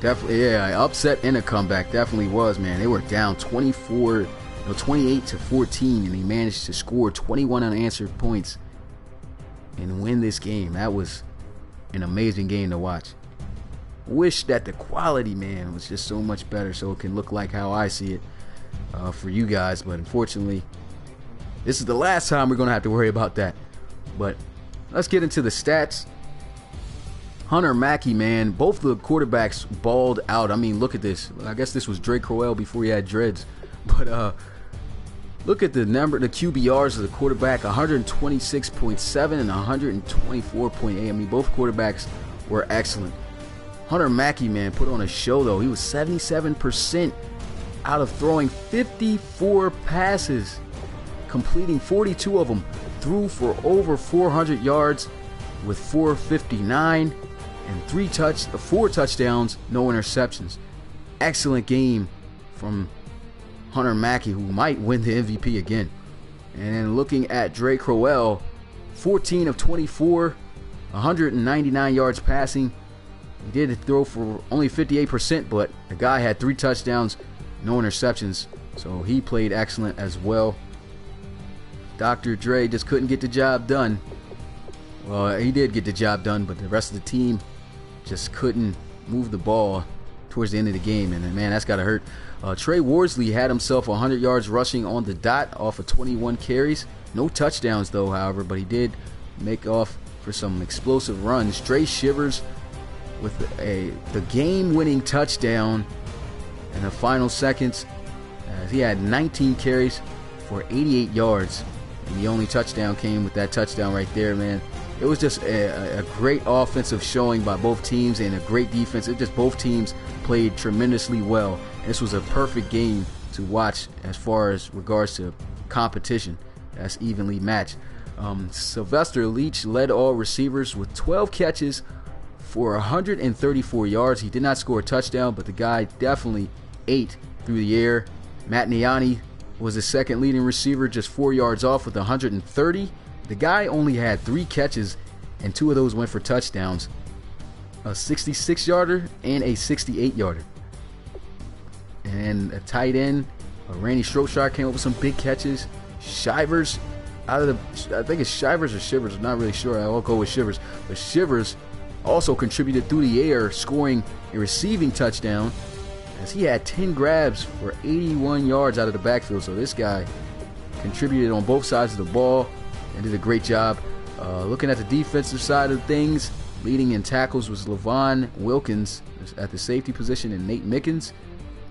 Definitely, yeah, upset and a comeback. Definitely was, man. They were down 28-14, and they managed to score 21 unanswered points and win this game. That was an amazing game to watch. Wish that the quality, man, was just so much better, so it can look like how I see it. for you guys, but unfortunately, this is the last time we're going to have to worry about that. But let's get into the stats. Hunter Mackey, man, both the quarterbacks balled out. I mean, look at this. I guess this was Drake Crowell before he had dreads. But look at the QBRs of the quarterback, 126.7 and 124.8. I mean, both quarterbacks were excellent. Hunter Mackey, man, put on a show, though. He was 77% out of throwing 54 passes, completing 42 of them, threw for over 400 yards with 459 and 4 touchdowns, no interceptions. Excellent game from Hunter Mackey, who might win the MVP again. And then looking at Drake Crowell, 14 of 24, 199 yards passing. He did throw for only 58%, but the guy had 3 touchdowns, no interceptions, so he played excellent as well. Dr. Dre just couldn't get the job done. Well, he did get the job done, but the rest of the team just couldn't move the ball towards the end of the game, and man, that's gotta hurt. Trey Worsley had himself 100 yards rushing on the dot off of 21 carries. No touchdowns though, however, but he did make off for some explosive runs. Trey Shivers with the game-winning touchdown in the final seconds. He had 19 carries for 88 yards, and the only touchdown came with that touchdown right there, man. It was just a great offensive showing by both teams and a great defense. Both teams played tremendously well. This was a perfect game to watch as far as regards to competition that's evenly matched. Sylvester Leach led all receivers with 12 catches for 134 yards. He did not score a touchdown, but the guy definitely ate through the air. Matt Niani was the second leading receiver, just 4 yards off with 130. The guy only had 3 catches, and 2 of those went for touchdowns. A 66-yarder and a 68-yarder. And a tight end, Randy Stroshar, came up with some big catches. Shivers, I think it's Shivers or Shivers, I'm not really sure. I'll go with Shivers. But Shivers also contributed through the air, scoring a receiving touchdown, as he had 10 grabs for 81 yards out of the backfield. So this guy contributed on both sides of the ball and did a great job. Looking at the defensive side of things, leading in tackles was Levon Wilkins at the safety position and Nate Mickens,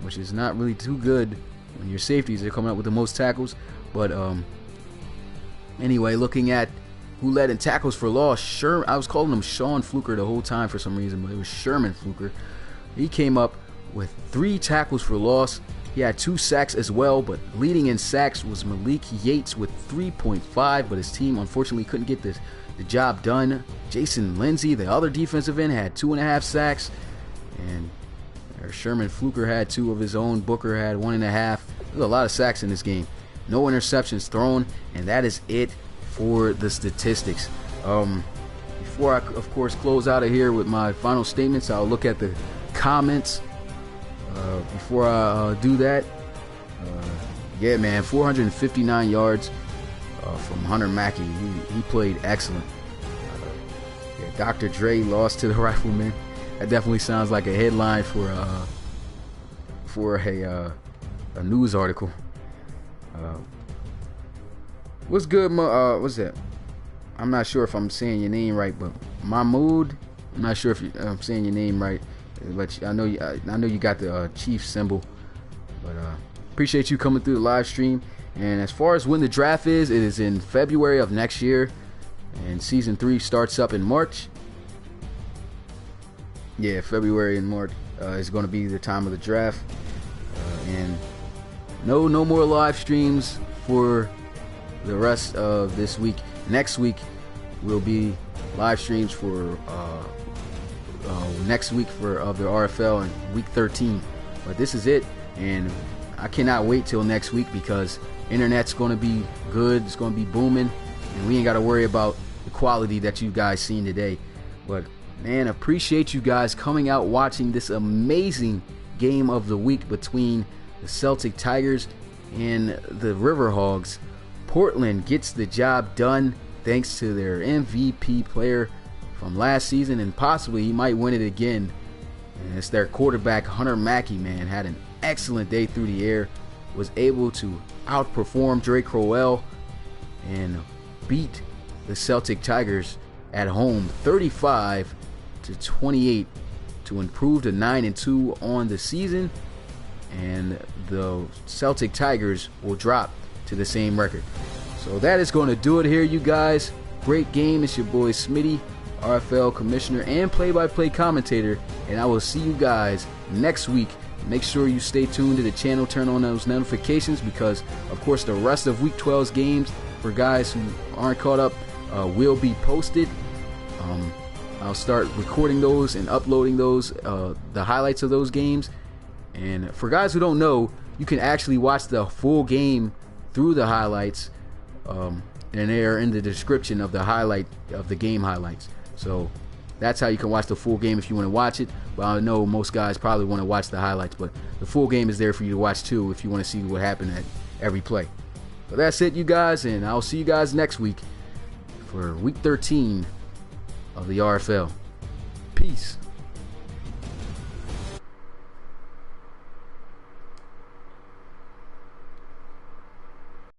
which is not really too good when your safeties are coming up with the most tackles. But anyway, looking at who led in tackles for loss, I was calling him Sean Fluker the whole time for some reason, but it was Sherman Fluker. He came up with 3 tackles for loss. He had 2 sacks as well, but leading in sacks was Malik Yates with 3.5, but his team unfortunately couldn't get the job done. Jason Lindsay, the other defensive end, had 2.5 sacks, and Sherman Fluker had 2 of his own. Booker had 1.5. There's a lot of sacks in this game. No interceptions thrown, and that is it for the statistics. Before I, of course, close out of here with my final statements, I'll look at the comments. Before I do that, yeah, man, 459 yards from Hunter Mackey. He played excellent. Yeah, Dr. Dre lost to the Rifleman. That definitely sounds like a headline for a news article. What's good, what's that? I'm not sure if I'm saying your name right, but Mahmoud. I'm not sure if I'm saying your name right, but I know you got the Chief symbol. But appreciate you coming through the live stream. And as far as when the draft is, it is in February of next year, and season 3 starts up in March. Yeah, February and March is going to be the time of the draft, and no more live streams for the rest of this week. Next week will be live streams for next week of the RFL and week 13. But this is it, and I cannot wait till next week because internet's going to be good. It's going to be booming, and we ain't got to worry about the quality that you guys seen today. But man, appreciate you guys coming out watching this amazing game of the week between the Celtic Tigers and the River Hogs. Portland gets the job done thanks to their MVP player from last season, and possibly he might win it again. And it's their quarterback, Hunter Mackey, man, had an excellent day through the air was able to outperform Drake Crowell and beat the Celtic Tigers at home 35-28 to improve to 9-2 on the season, and the Celtic Tigers will drop to the same record. So that is going to do it here, you guys. Great game. It's your boy Smitty, RFL commissioner and play-by-play commentator, and I will see you guys next week. Make sure you stay tuned to the channel, turn on those notifications, because of course the rest of week 12's games, for guys who aren't caught up, will be posted. I'll start recording those and uploading those, the highlights of those games. And for guys who don't know, you can actually watch the full game through the highlights, and they are in the description of the game highlights. So that's how you can watch the full game if you want to watch it. But I know most guys probably want to watch the highlights, but the full game is there for you to watch too if you want to see what happened at every play. So that's it, you guys, and I'll see you guys next week for week 13 of the RFL. Peace.